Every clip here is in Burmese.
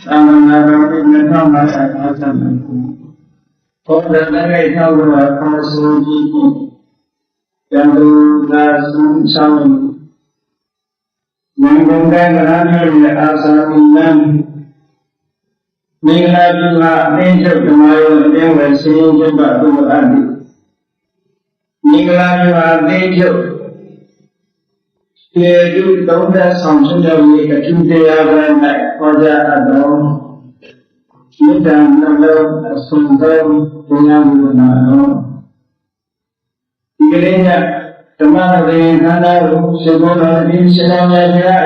Amanarami nama asanaku. Kodanagai tawa pasujiki. Yandu dasun sawi. Mengundang ranjuli asaminan. Mila jula ninjuk kemayu yang bersih jembat tu adi. Mila jula ninjuk. Dia tu tahu dah samsul jauh kecil dia beranai kerja atau kita nak sumber punya guna. Ikutnya teman dengan anak sekolah di sekolah dia.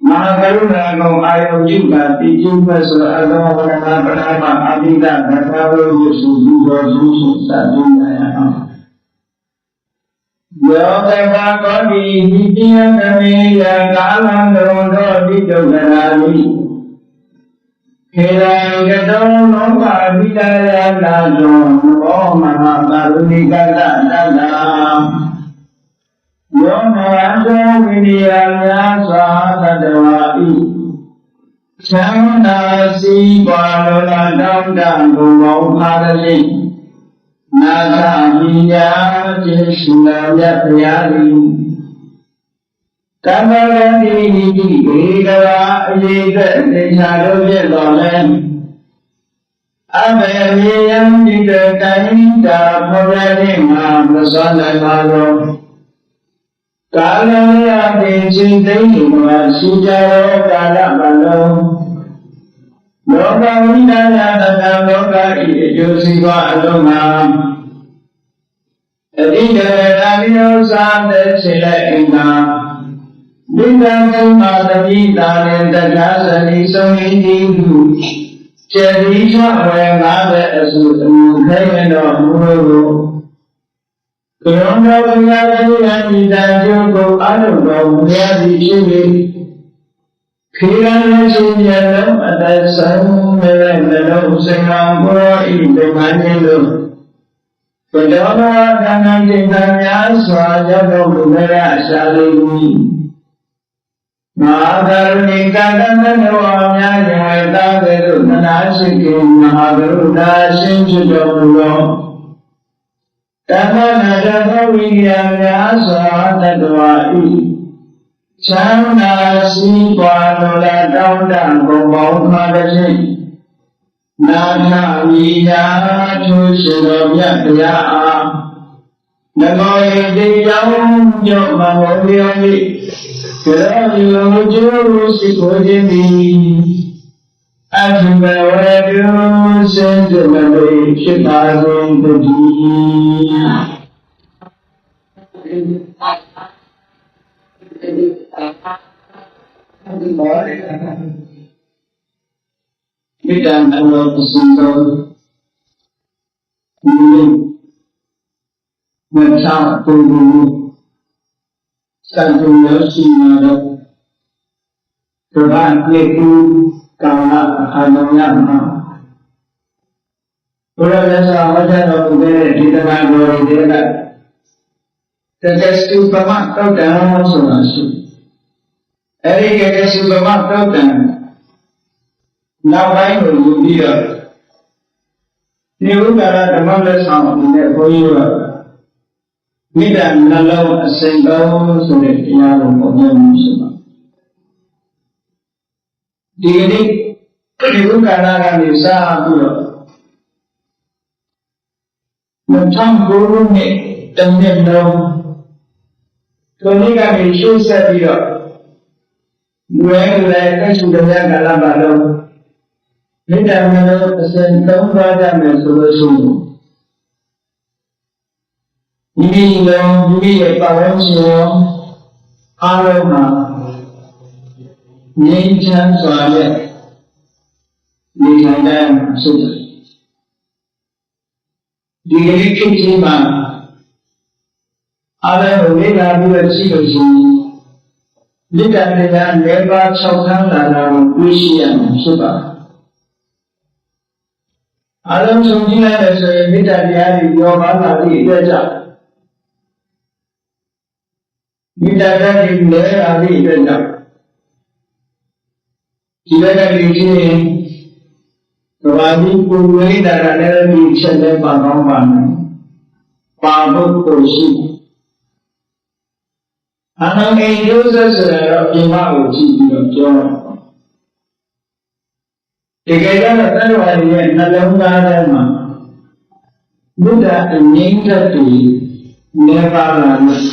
Maka kalau ayat juga dijumpa soal apa abida kalau Yesus satu ayat. Yoga kami hidup kami yang kalah dengan hidup kami. Kerana kita nomor bidaya najon, oh mana karuni kata dalam. Yoga najon bidaya sah dawai. Cakna si balona dan gumau kadali. Nasa hiya jisnaya priyari Kamala dini gala yega desaro jelolen Ameliyam dika kainda purani mamrasana malo Kalaya dinsintai masijaro kala malo Loka winaya tata loka ijosiwa aloma Adida ramiyo sante sila ina Bidang kumatabi tanin takasani songindigu Cherisha wayangada asu mukhaymeno muro Kurongga wangadi anjidajo anugo muyadi shiri Kirana sinyalam atasan melandalam sengampura idemanyelo Kedua dengan cintanya sahaja berbeda saling Mahagar nikah dan doanya yang tak menasikin Mahagar dasin sejauh Karena ada wiyangnya sahaja doai Sana si panola daun dan kembang kadasi Nana wiyah susurabnya kaya Nagoy di jauh jauh mangoliyami Kaya jauh si kujimi Ajibawayu senjumali kipagung kuji Kita kalau kesentuh ini macam tubuh satu nasi Tuhan itu kalau anaknya kalau biasa macam orang di tengah dua dia Kekesu pamak kau dalam masuk. Hari kekesu pamak kau dalam. Napai dia. Ni ukara teman lesama ni koyuwa. Ni dan nalau asengau sulit tiada problem semua. Jadi ni ukara kan bisa tu. Macam guru ni tempat lau. Kini kami susah dia. Mulai sudah dalam balau. Kita menurut sentuh pada mesusu. Ini yang dia kawan semua aroma, nyencan soalnya di sana sudah. Diri kita ada berbeda versi. Kita dengan lebar sautan dalam usian sudah. Alam semula saya minta dia di bawah lagi kerja. Minta dia di bawah lagi kerja. ဒီဘက်ကဒီချင်းကဘာကြီးကိုဝိဒါရလည်းဒီချက်နဲ့ပါကောင်းပါမယ်ပါဖို့ကိုရှိအနန္တရုပ်ဆက်ဆိုတော့ပြမကိုကြည့်ပြီးတော့ပြောတာတကယ်တော့သတ္တဝါတွေရဲ့နှလုံးသားထဲမှာဘုရားအငြိမ့်သက်တည်နေပါလာလို့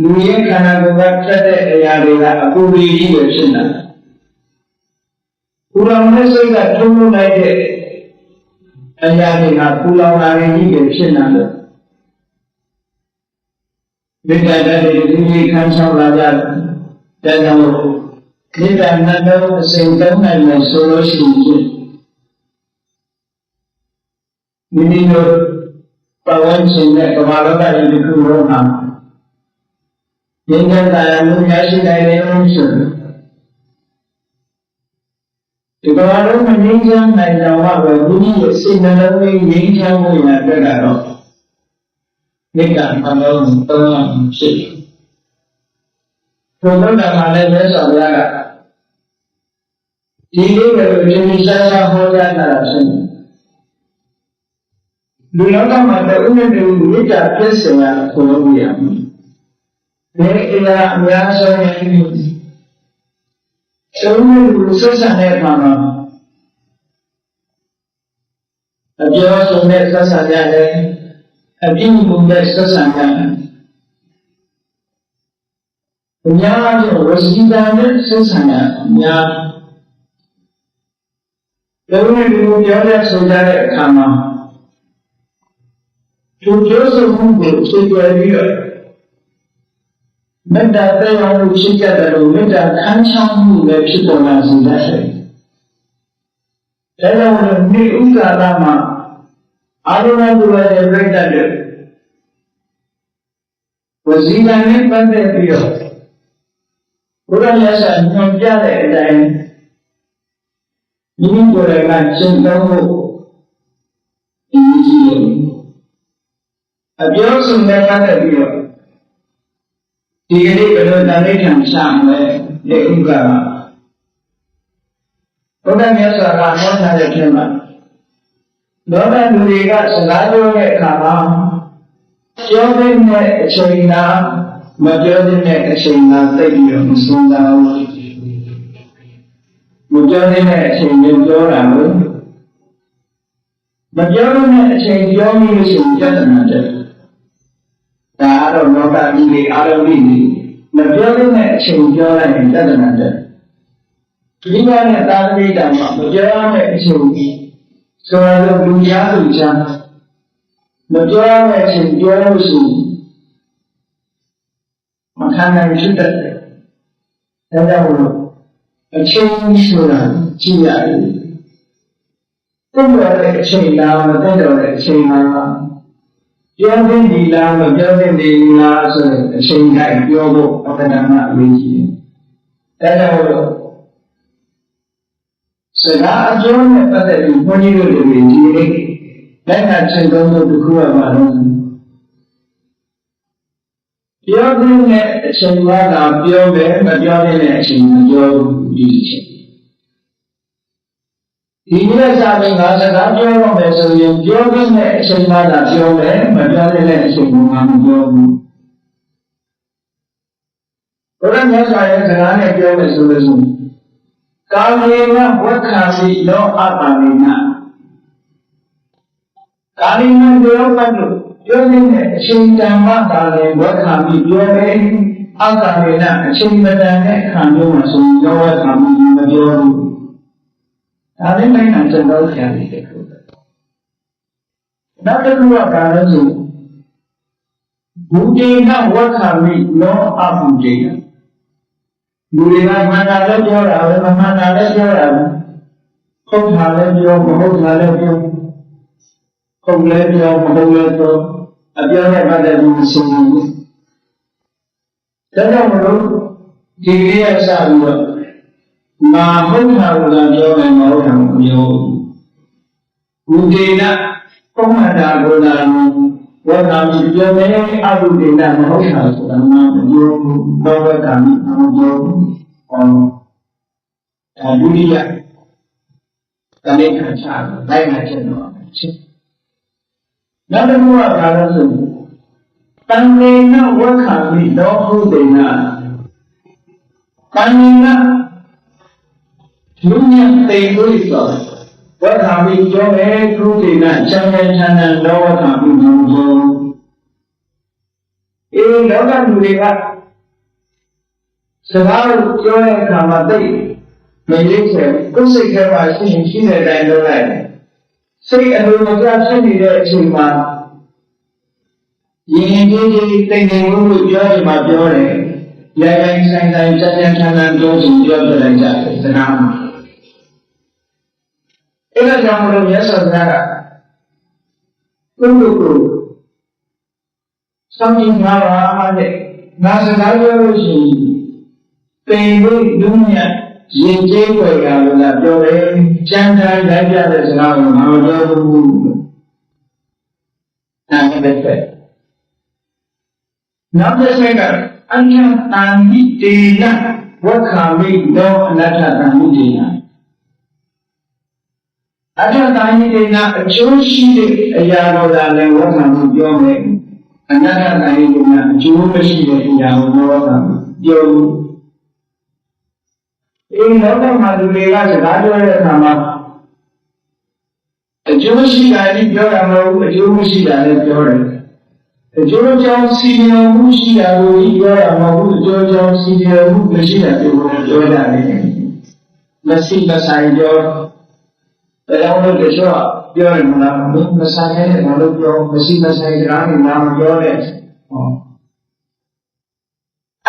လူရဲ့ခန္ဓာကိုယ်ကတက်တဲ့အရာတွေကအပူပီကြီးပဲဖြစ်နေတာပူလောင်တဲ့စိတ်ကထုံးလိုက်တဲ့အရာတွေကပူလောင်လာရင်ကြီးပဲဖြစ်နေတယ်မေတ္တာတည်းဒီနေ့ခံဆောင်လာကြတယ်ဒါကြောင့်မေတ္တာနဲ့တော့အစဉ်သုံးနိုင်မယ်ဆိုလို့ရှိရင်မိမိတို့ပဝန်းကျင်တဲ့ကမ္ဘာလောကကြီးတစ်ခုလုံးမှာဉာဏ်တရားမှုရရှိနိုင်တယ်လို့ဆိုဒီကမ္ဘာလုံးမှာငြိမ်းချမ်းနိုင်တော့ဘယ်သူရဲ့စိတ်နှလုံးလေးငြိမ်းချမ်းမှုရတဲ့ကတော့မေတ္တာနှလုံးသုံးအောင်ဖြစ်တယ်ဘုရားကလည်းမြတ်စွာဘုရားကဒီလိုပဲဒီရှားရှားဟောကြားတာဖြစ်တယ်လူလောကမှာတဦးနဲ့တူမေတ္တာပြည့်စုံရခေါ်လို့ရမယ်ဒီအရာအများဆုံးရဲ့ဒီဆုံးမှုဆက်ဆံတဲ့အခါမှာအပြောဆုံးနဲ့ဆက်ဆံရတယ်အပြည့်မှုနဲ့ဆက်ဆံရတယ်အများကြီးဝစီတာနဲ့ဆက်ဆံရအများဒီလိုမျိုးပြောတဲ့ဆိုကြတဲ့အခါမှာသူပြောဆိုမှုကိုသိကြပြီးတော့မေတ္တာတရားကိုရှိကြတယ်လို့မေတ္တာခံချောင်းမှုလည်းဖြစ်ပေါ်လာစေတယ်။ဒါကြောင့်ဒီဥစ္စာလာမှာအာရုံနဲ့တူတဲ့ပြိတ္တတွေဝစီကံနဲ့ပတ်သက်ပြီးတော့ဘုရားမြတ်စွာညွှန်ပြတဲ့အတိုင်းမိမိကိုယ်တိုင်ကရှင်းသုံးဖို့အရေးကြီးတယ်။အပြောဆုံးနဲ့ပတ်သက်ပြီးတော့ဒီကနေ့ဘယ်လိုတန်ဋိဌာန်ချမလဲဒီဥက္ကရာဘုရားမြတ်စွာဘုရားဟောထားတဲ့ခြင်းမှာလောကလူတွေကစကားပြောတဲ့အခါမှာပြောတဲ့အချိန်ကမပြောတဲ့အချိန်ကသိပြီးတော့မစဉ်းစားဘူးမပြောတဲ့အချိန်ကိုပြောတာလို့မပြောတဲ့အချိန်ပြောမိလို့ရှိရင်ပြဿနာတက်ဒါကတော့လောကကြီးတွေအာရုံကြီးတွေမပြောတဲ့အချိန်ပြောလိုက်ရင်ပြဿနာတက်ဒီကနေ့သာသနိတာမှာမပြောတဲ့အချိန်ကြီးဆိုတော့လူများစုချမ်းမပြောတဲ့အချိန်ပြောလို့ရှိရင်မခံနိုင်ဖြစ်တတ်တယ်ဒါကြောင့်အချိန်ဆိုတာကြည့်ရတယ်သိရတဲ့အချိန်လားမသိတော့တဲ့အချိန်လားပြောတဲ့ဒီလားမပြောတဲ့ဒီလားဆိုရင်အချိန်တိုင်းပြောဖို့အပ္ပဒနာအရေးကြီးတယ်ဒါကြောင့်စကားအကျိုးနဲ့ပတ်သက်ပြီးဘုန်းကြီးတို့တွေဒီနေ့လက်ခံချိန်သုံးဖို့တစ်ခုကပါတော့ပြောတဲ့အချိန်ကပြောမယ်မပြောတဲ့အချိန်မပြောဘူးဒီအချိန်ဒီနေ့စာပေကစကားပြောတော့မယ်ဆိုရင်ပြောတဲ့အချိန်ကပြောမယ်မပြောတဲ့အချိန်ကမပြောဘူးဘုရားမြတ်စွာရဲ့စကားနဲ့ပြောမယ်ဆိုလို့ကာမေနဝက္ခာမိလောအပ္ပမေနကာမေနပြောပတ်လို့ပြောတဲ့အချိန်တန်မှသာလေဝက္ခာမိပြောမယ်အပ္ပမေနအချိန်မတန်တဲ့ခံမျိုးမှာဆိုရင်လောဝက္ခာမိမပြောဘူးဒါလည်းနိုင်ငံစံတော်ဆရာကြီးတဲ့ခုနောက်တစ်ခုကဘာလဲဆိုဘူတေနဝက္ခာမိလောအပ္ပုတေနလူတွေကမှန်တာလည်းပြောတာပဲမမှန်တာလည်းပြောတာပဲဟုတ်တာလည်းပြောမဟုတ်တာလည်းပြောဟုတ်လည်းပြောမဟုတ်လည်းပြောအပြောနဲ့ပတ်သက်ပြီးစဉ်းစားဘူးဒါကြောင့်မလို့ဒီလေးရစပြီးတော့မဟုတ်တာကိုပြောမယ်မဟုတ်တာကိုပြောဘူဒေနပုံမှန်တာကိုဝေနာမိပြောမယ်အဘုဒေနမဟုတ်တာဆိုတာမပြောဘူးဘောဝတာမိမပြောဘူး ဒုတိယတဏှိခံချလိုက်မှဖြစ်တော့ဖြစ်နောက်တစ်ခုကဘာလို့ဆိုတန်နေနဝက္ခမိလောဟုတေနတန်နေနလူညတေလို့ဆိုဝက္ခမိပြောမယ်ကုတေနချမ်းချမ်းသာလောဝက္ခမိနောလောကလူတွေကစကားကိုပြောတဲ့အခါမှာသိမရိပ်ဆက်ကိုယ်စိတ်ထဲမှာရှိတဲ့အတိုင်းလုပ်လိုက်တယ်စိတ်အလိုမကျဖြစ်နေတဲ့အချိန်မှာယဉ်ကျေးခြင်းတိမ်တိမ်လို့ပြောရင်မှပြောတယ်ရိုင်းရိုင်းဆိုင်ဆိုင်ကြမ်းကြမ်းထန်ထန်ပြောခြင်းပြောပြလိုက်ကြတယ်စကားမှာအဲ့ဒါကြောင့်မလို့မြတ်စွာဘုရားကကိုယ်ကိုစောင့်ကြည့်ပါတဲ့ငါစကားပြောလို့ရှိရင်တိမ်လို့လူမြတ်ရင်ကျေးွယ်ကလည်းပြောတယ်ကြမ်းတမ်းလိုက်ပြတဲ့စကားကိုငါမပြောဘူးအဲ့ဒါပဲနောက်တစ်ချက်ကအညံတန်မိတေနဝက္ခမိလောအနတ္ထတန်မိတေနအတ္ထတန်မိတေနအကျိုးရှိတဲ့အရာတော်သာလည်းဝက္ခမိပြောမယ်အနတ္တတန်မိတေနအကျိုးမရှိတဲ့အရာကိုဝက္ခမိပြောလောကမှာလူတွေကစကားပြောတဲ့အခါမှာအကျိုးရှိတာလည်းပြောတာမဟုတ်ဘူးအကျိုးမရှိတာလည်းပြောတယ်အကျိုးကြောင့်စီမံမှုရှိတာကိုပြောတာမဟုတ်ဘူးအကျိုးကြောင့်စီမံမှုမရှိတာကိုပြောတာလေမရှိမဆိုင်ပြောတရားလို့တချို့ပြောတယ်မလားမဆိုင်တဲ့ဘာလို့ပြောမရှိမဆိုင်ကြတာလည်းမပြောနဲ့ဟော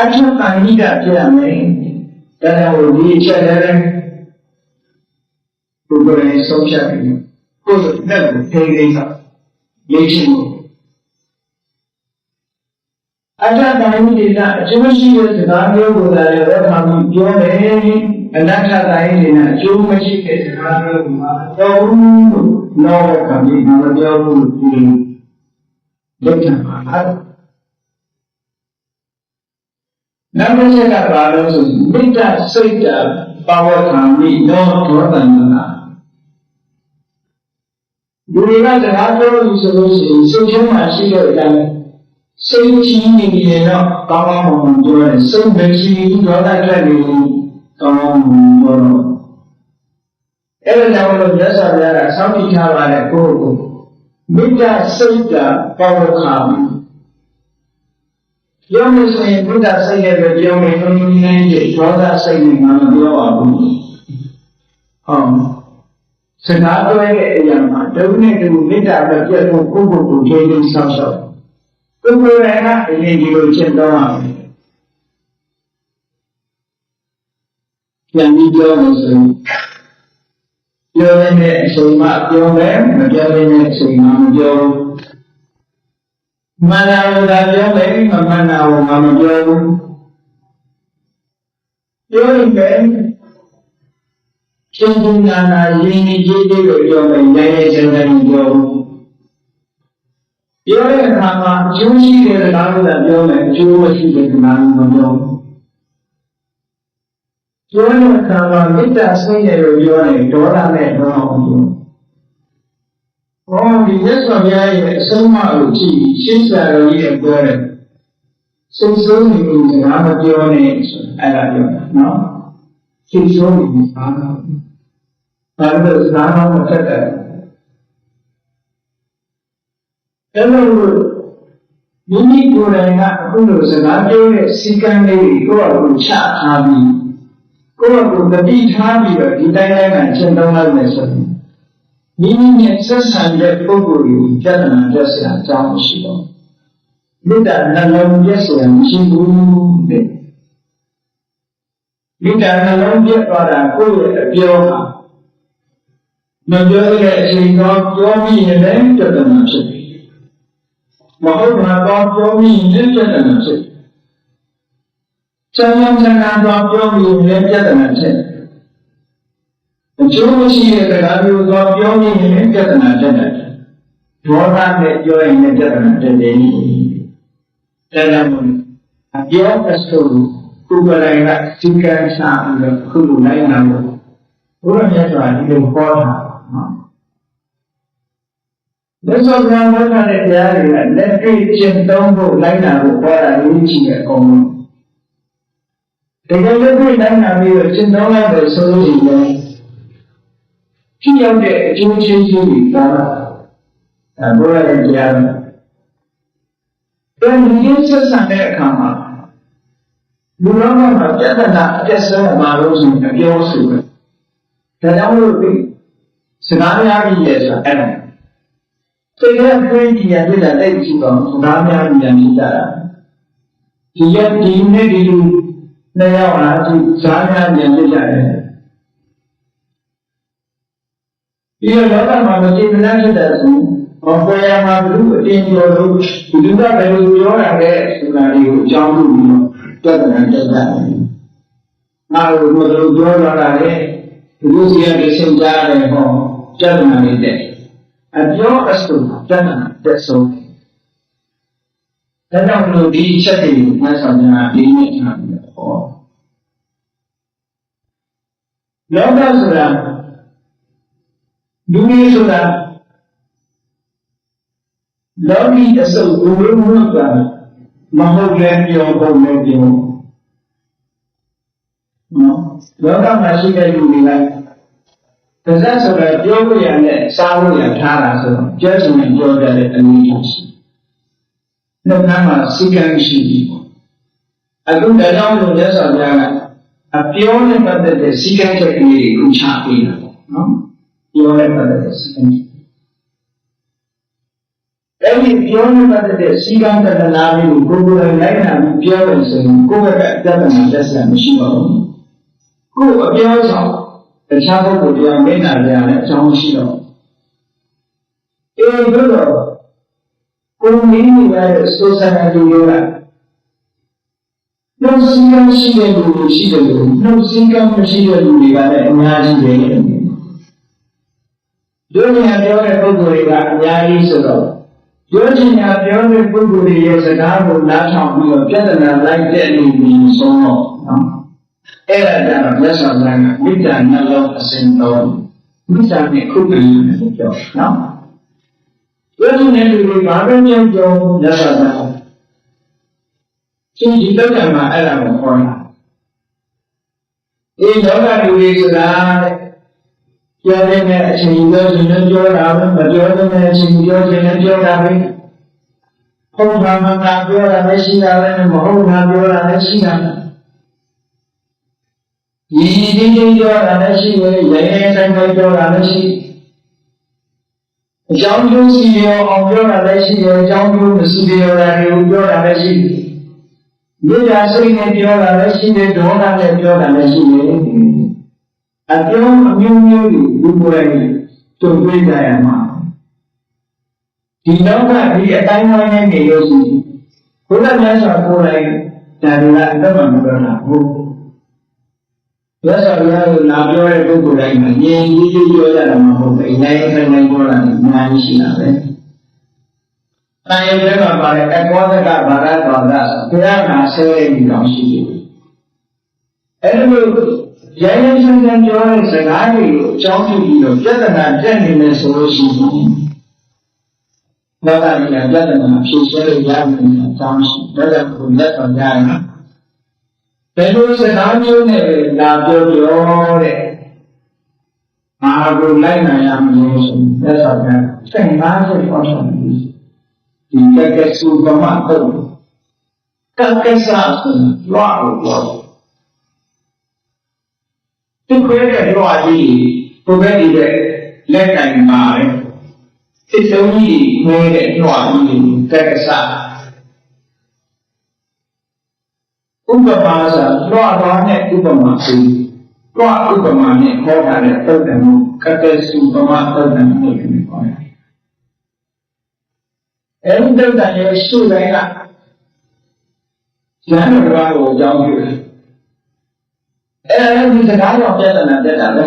အထက်ပါဠိကပြရမယ်ဒါကြောင့်ဒီအချက်လည်းဘုရားရဲ့ဆုံးဖြတ်ပြီးကိုယ်နဲ့ကိုထိန်းသိမ်းတာရေးချင်လို့အတ္တတိုင်းဒေသအကျိုးရှိတဲ့စကားမျိုးကိုလည်းဝတ်ထားပြီးပြောတယ်အနတ္တတိုင်းဒေသအကျိုးမရှိတဲ့စကားမျိုးကိုပြောဘူးလို့လောကကြီးမပြောဘူးလို့ဒီလက်ခံပါနောက်တစ်ချက်ကဘာလို့ဆိုမိတ္တစိတ်တပါဝခံမိနောဒေါသနာလူတွေကစကားပြောလို့ဆိုလို့ရှိရင်စိတ်ထဲမှာရှိတဲ့အတိုင်းစိတ်ကြီးနေရင်တော့ကောင်းကောင်းမွန်ပြောတယ်စိတ်မရှိဘူးဒေါသထွက်နေကောင်းကောင်းမွန်ပြောတော့အဲ့ဒါကြောင့်လို့မြတ်စွာဘုရားကစောင့်ကြည့်ထားပါတဲ့ကိုယ့်ကိုမိတ္တစိတ်တပါဝခံမိပြောလို့ဆိုရင်ဘုရားစိတ်နဲ့ပဲပြောမယ်ဘုရားနည်းနည်းဒေါသစိတ်နဲ့ငါမပြောပါဘူးဟောစကားပြောတဲ့အရာမှာဒုနဲ့တူမေတ္တာပဲပြတ်ဖို့ကိုယ့်ကိုယ်ကိုထိန်းသိမ်းဆောင်ရှောက်ကိုယ်ကိုယ်တိုင်ကအရင်ဒီလိုရှင်းတော့အောင်ပြန်ပြီးပြောလို့ဆိုရင်ပြောရတဲ့အချိန်မှပြောမယ်မပြောရတဲ့အချိန်မှမပြောမနာလို့သာပြောမယ်မမနာဘူးငါမပြောဘူးပြောရင်ပဲရှင်းရှင်းနာနာရင်းကြီးကြီးလို့ပြောမယ်ရိုင်းရိုင်းစံစံပြောပြောတဲ့အခါမှာအကျိုးရှိတဲ့စကားကိုသာပြောမယ်အကျိုးမရှိတဲ့စကားကိုမပြောဘူးပြောတဲ့အခါမှာမေတ္တာစိတ်နဲ့လို့ပြောတယ်ဒေါသနဲ့တော့အောင်ပြောဒီမြတ်စွာဘုရားရဲ့အဆုံးအမကိုကြည့်ရှင်းစာတော်ကြီးရဲ့ပြောတယ်စိတ်ဆိုးနေလို့စကားမပြောနဲ့ဆိုအဲ့ဒါပြောတာနော်စိတ်ဆိုးနေစကားတော့ဘာလို့စကားမထက်တယ်အဲ့လိုမိမိကိုယ်တိုင်ကအခုလိုစကားပြောတဲ့စီကံလေးကိုယ့်အကူချထားပြီးကိုယ့်အကူတတိထားပြီးတော့ဒီတိုင်းတိုင်းကရှင်းသုံးလိုက်မယ်ဆိုရင်မိမိနဲ့ဆက်ဆံတဲ့ပုဂ္ဂိုလ်ကိုပြဿနာပြဿနာအကြောင်းမရှိတော့မေတ္တာနှလုံးပြည့်စုံမရှိဘူးတဲ့မေတ္တာနှလုံးပြည့်သွားတာကိုယ့်ရဲ့အပြောဟာမပြောတဲ့အချိန်တော့ပြောမိရင်လည်းပြဿနာဖြစ်တယ်မဟုတ်တာတော့ပြောမိရင်ပြဿနာဖြစ်တယ်ချမ်းသာချမ်းသာတော့ပြောမိရင်လည်းပြဿနာဖြစ်တယ်အကျိုးမရှိတဲ့စကားမျိုးတော့ပြောမိရင်လည်းပြဿနာဖြစ်တယ်ဒေါသနဲ့ပြောရင်လည်းပြဿနာဖြစ်တယ်ဒါကြောင့်အပြောအဆိုကိုယ်တိုင်ကစီကံစားပြီးတော့ခုလိုလိုက်နာလို့ ဘုရားမြတ်စွာဒီလိုခေါ်တာနော်လက်စောကံဝိသတဲ့တရားတွေကလက်တွေ့ကျင့်သုံးဖို့လိုက်နာဖို့ခေါ်တာလို့ကြည့်ရအောင်တကယ်လက်တွေ့လိုက်နာပြီးတော့ကျင့်သုံးလိုက်လို့ဆိုလို့ရှိရင်ဖြစ်ရောက်တဲ့အကျိုးချင်းချင်းတွေဒါဘုရားရဲ့တရားတွေဒီလိုဆက်ဆံတဲ့အခါမှာလူလောကမှာပြဿနာအကျက်ဆုံးမှာလို့ဆိုရင်ပြောဆိုတယ်ဒါကြောင့်မို့လို့စကားများပြီးရဲ့ဆိုတာအဲ့ဒါသိတဲ့ခွင့်ကြီးရတဲ့တဲ့ကြည့်တော့စကားများပြီးရင်ဖြစ်တာဒီရက်ဒီနေ့ဒီလိုနှစ်ယောက်လားဒီစကားများပြန်ဖြစ်ကြတယ်ဒီလောကမှာမကြည့်မနှံ့ဖြစ်တဲ့ဆိုဘောပယ်မှာဘုအတင်းပြောလို့ဒီလူကဘယ်လိုပြောရလဲဆိုတာတွေကိုအကြောင်းပြုပြီးတော့ပြဿနာတက်တာ။ငါတို့ဘယ်လိုပြောရတာလဲဒီလိုစီရတဲ့စဉ်းစားတယ်ဟောပြဿနာတွေတဲ့အပြောအစုပြဿနာတက်ဆုံးဒါကြောင့်လို့ဒီချက်တွေကိုမှတ်ဆောင်နေတာဒီနေ့ထားပြီးတော့ဟောလောကဆိုတာလူကြီးဆိုတာလောကီအစုပ်ဘုံဘုံကမဟုတ်လည်းပြောဖို့လည်းပြောနော်လောကမှာရှိတဲ့လူတွေကဒါစားဆိုတော့ပြောလို့ရတဲ့စားလို့ရထားတာဆိုတော့ပြောချင်ရင်ပြောကြတဲ့အနည်းရှိနှုတ်ခမ်းမှာစိတ်ကမ်းရှိပြီအခုဒါကြောင့်လို့မြတ်စွာဘုရားကအပြောနဲ့ပတ်သက်တဲ့စိတ်ကမ်းချက်ကလေးကိုချပေးတာပေါ့နော်ပြောနဲ့ပတ်သက်တဲ့စိတ်ကမ်းအဲ့ဒီပြောနေပတ်တဲ့စီကံတဏှာလေးကိုကိုယ်ကိုယ်လိုက်နာပြီးပြောလို့ဆိုရင်ကိုယ့်ဘက်ကပြဿနာတက်ဆက်မရှိပါဘူး။ကိုယ်အပြောဆောင်တခြားပုဂ္ဂိုလ်တရားမိနာကြရတဲ့အကြောင်းရှိတော့အဲဒီတော့ကိုယ်နည်းနည်းပဲစိုးစံတဲ့လူတွေကနှုတ်စီကံရှိတဲ့လူတွေရှိတယ်လို့နှုတ်စီကံမရှိတဲ့လူတွေကလည်းအများကြီးပဲ။ဒုညပြောတဲ့ပုဂ္ဂိုလ်တွေကအများကြီးဆိုတော့ပြောချင်တာပြောတဲ့ပုဂ္ဂိုလ်ရဲ့စကားကိုနားထောင်ပြီးတော့ပြဿနာလိုက်တဲ့လူကြီးဆုံးတော့နော်အဲ့ဒါကြတော့မြတ်စွာဘုရားကမိစ္ဆာနှလုံးအစဉ်တော်မိစ္ဆာနဲ့ခုတ်ပြီးလို့ပြောနော်ပြောချင်တဲ့လူတွေဘာပဲပြောပြောမြတ်စွာဘုရားဒီလောကမှာအဲ့ဒါကိုခေါ်တာဒီလောကလူတွေဆိုတာပြောတဲ့အချိန်ပြောခြင်းနဲ့ပြောတာပဲမပြောတဲ့အချိန်ပြောခြင်းနဲ့ပြောတာပဲဟုတ်ပါမှန်တာပြောတာလည်းရှိတာပဲမဟုတ်တာပြောတာလည်းရှိတာပဲဒီပြောတာလည်းရှိတယ်ရဲရဲဆိုင်ဆိုင်ပြောတာလည်းရှိအကြောင်းကျိုးစီရောအောင်ပြောတာလည်းရှိတယ်အကြောင်းကျိုးမရှိရောတာတွေကိုပြောတာလည်းရှိတယ်မြေတာစိတ်နဲ့ပြောတာလည်းရှိတယ်ဒေါသနဲ့ပြောတာလည်းရှိတယ်အပြောင်းအမျိုးမျိုးကိုဘုရားကြီးတုံ့ပြန်ကြရမှာဒီလောကဒီအတိုင်းဝိုင်းနဲ့နေလို့ရှိရင်ဘုရားမြတ်စွာဘုရားဒါတွေကအတ္တမမပြောတာဟုတ်မြတ်စွာဘုရားကလာပြောတဲ့ပုဂ္ဂိုလ်တိုင်းမှာဉာဏ်ကြီးကြီးပြောရတာမဟုတ်ဘူးအနိုင်ဆိုင်နိုင်ပြောတာအများကြီးရှိတာပဲ။တာယုထဲမှာပါတဲ့အကောသကဘာရတော်ကဘုရားမှာဆဲပြီးတော့ရှိတယ်။အဲဒီလိုရဲရဲဆန်းဆန်းပြောတဲ့စကားတွေကိုအကြောင်းပြုပြီးတော့ပြဿနာတက်နေမယ်ဆိုလို့ရှိရင်လောကကြီးကပြဿနာဖြေရှင်းလို့ရမယ်အကြောင်းရှိဒါကြောင့်ဘုရားတော်ကြရမှာဘယ်လိုစကားမျိုးနဲ့လာပြောတဲ့မာကိုလိုက်နိုင်ရမလို့ဆိုသက်သာကစိတ်သားစိတ်ဟောဆောင်ပြီးဒီကကစုကမတော့ကကဆာဆိုလွားလို့သူခွဲတဲ့လွားကြီးဘုရားဒီတဲ့လက်ကင်ပါတယ်စိတ်ဆုံးကြီးခွဲတဲ့လွားကြီးကကဆာဥပမာဆိုလွားသွားတဲ့ဥပမာဆိုလွားဥပမာနဲ့ခေါ်ထားတဲ့သုတ်တံမှုကကစုပမာသုတ်တံမှုကိုခေါ်တယ်အဲဒီသုတ်တံရဲ့ရှုတိုင်းကဉာဏ်တော်ကိုအကြောင်းပြုတယ်အဲဒီစကားကြောင့်ပြဿနာတက်တာပဲ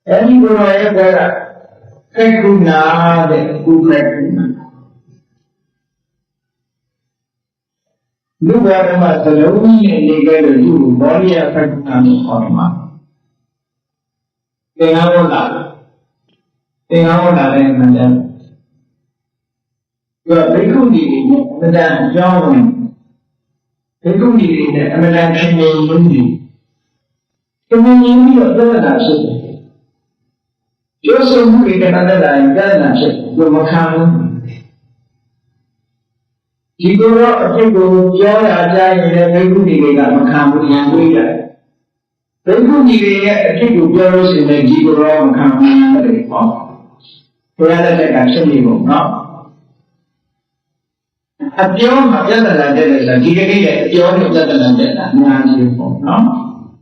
အဲဒီဘုရားရဲ့ပြောတာခေကုနာတဲ့ကုခေကုနာ လူဘဝမှာသလုံးကြီးနဲ့နေခဲ့လို့သူ့ကိုဘောရိယဖက်နာလို့ခေါ်တယ်မှာသင်္ဃဝတ္တလည်းမှန်တယ်ဘိက္ခုနီတွေနဲ့အမှန်တန်အကြောင်းဝင်ဘိက္ခုနီတွေနဲ့အမှန်တန်ခင်မင်းကြီးခင်မင်းကြီးပြီးတော့ပြဿနာဖြစ်တယ်ပြောဆိုမှုတွေကတည်းကပြဿနာဖြစ်လို့မခံဘူးဒီကိုယ်တော့အဖြစ်ကိုပြောရကြရင်လည်းဘိက္ခုနီတွေကမခံဘူးရန်တွေးရတယ်ဘိက္ခုနီတွေရဲ့အဖြစ်ကိုပြောလို့ရှိရင်ဒီကိုယ်တော့မခံဘူးလေဟောဘုရားလက်ထက်ကဖြစ်နေပုံနော်အပြောမှာပြဿနာတက်တယ်ဆိုတာဒီကနေ့ရဲ့အပြောနဲ့ပြဿနာတက်တာအများကြီးပေါ့နော်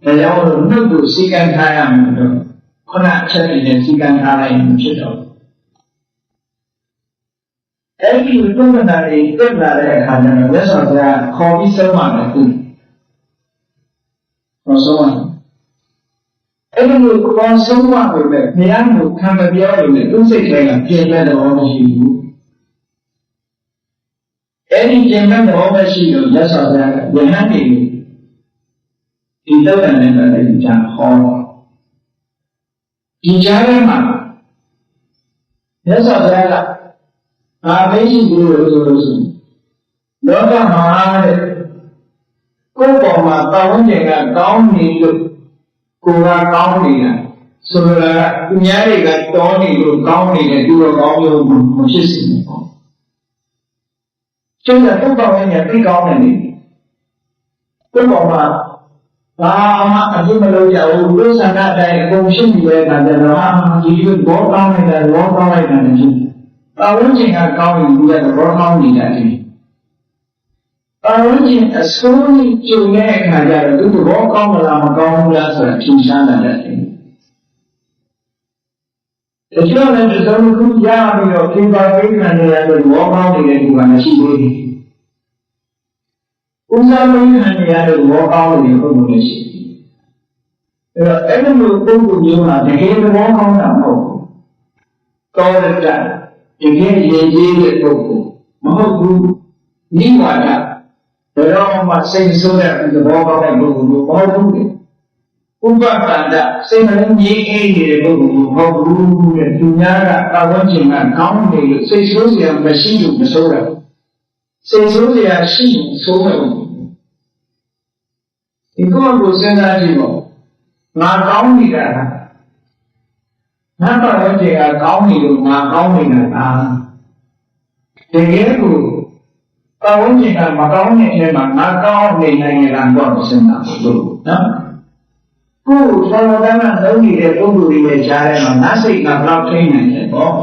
ဒါကြောင့်နှုတ်ကိုစီကံထားရမယ်တော့ခုနအချက်တွေနဲ့စီကံထားလိုက်ရင်ဖြစ်တော့အဲ့ဒီတုံ့နာတွေတက်လာတဲ့အခါကျတော့လက်ဆောင်ကခေါ်ပြီးဆုံးမှလည်းသူခေါ်ဆုံးမှအဲ့ဒီလိုခေါ်ဆုံးမှပဲဘုရားကိုခံမပြောလို့လည်းသူ့စိတ်ထဲကပြည့်တဲ့တော်မရှိဘူးအဲ့ဒီကျင့်တဲ့ဘောမရှိလို့ရသော်ဗျာယဟန်တွေဒီတော့တယ်နဲ့လည်းကြာဟောဒီကြားထဲမှာရသော်ဗျာကဘာမရှိဘူးလို့ဆိုလို့ရှိရင်လောကမှာတဲ့ကိုယ်ပေါ်မှာပတ်ဝန်းကျင်ကကောင်းနေလို့ကိုယ်ကကောင်းနေတာဆိုလိုတာကသူများတွေကတောနေလို့ကောင်းနေတယ်သူတော့ကောင်းလို့မဖြစ်စေနဲ့ပေါ့ကျန်တဲ့ပုဂ္ဂိုလ်ရဲ့သိကောင်းတယ်လေကိုယ်ပေါ်မှာဘာမှအပြစ်မလုပ်ကြဘူးလူဆန္ဒတိုင်းအကုန်ရှိနေတဲ့အခါကျတော့ဒီလိုဘောကောင်းနေတာဘောကောင်းလိုက်တာလည်းဖြစ်ပတ်ဝန်းကျင်ကကောင်းရင်သူကဘောကောင်းနေတာလေပတ်ဝန်းကျင်အဆိုးကြီးကျုံတဲ့အခါကျတော့သူဘောကောင်းမလားမကောင်းဘူးလားဆိုတာထင်ရှားလာတယ်ဒီလိုနဲ့ဒီလိုခုရပြီးတော့ကိပါကိခံနေရလို့ဘောကောင်းနေတဲ့သူကမရှိသေးဘူး။ဥစားမင်းခံနေရလို့ဘောကောင်းနေတဲ့ပုဂ္ဂိုလ်တွေရှိတယ်။အဲ့တော့အဲ့လိုပုဂ္ဂိုလ်မျိုးကတကယ်ဘောကောင်းတာမဟုတ်ဘူး။ကောရတတကယ်ရည်ကြီးတဲ့ပုဂ္ဂိုလ်မဟုတ်ဘူး။နိဝါဒဘယ်တော့မှစိတ်ဆိုးတဲ့ဘောကောင်းတဲ့ပုဂ္ဂိုလ်မျိုးမဟုတ်ဘူး။ဥပပန္နစိတ်မလုံးကြီးအေးနေတဲ့ပုဂ္ဂိုလ်မဟုတ်ဘူးတဲ့သူများကပတ်ဝန်းကျင်ကကောင်းနေလို့စိတ်ဆိုးစရာမရှိလို့မဆိုးတာစိတ်ဆိုးစရာရှိဆိုးမယ်ဒီကောကိုစဉ်းစားကြည့်ပေါ့ငါကောင်းနေတာငါပတ်ဝန်းကျင်ကကောင်းနေလို့ငါကောင်းနေတာတကယ်ကိုပတ်ဝန်းကျင်ကမကောင်းတဲ့အချိန်မှာငါကောင်းနေနိုင်ရတာတော့စဉ်းစားလို့နော်ကိုယ်ဘာသာနဲ့လုံးနေတဲ့ပုဂ္ဂိုလ်တွေရဲ့ကြားထဲမှာနတ်စိတ်ကဘလောက်ထိနေတယ်ပေါ့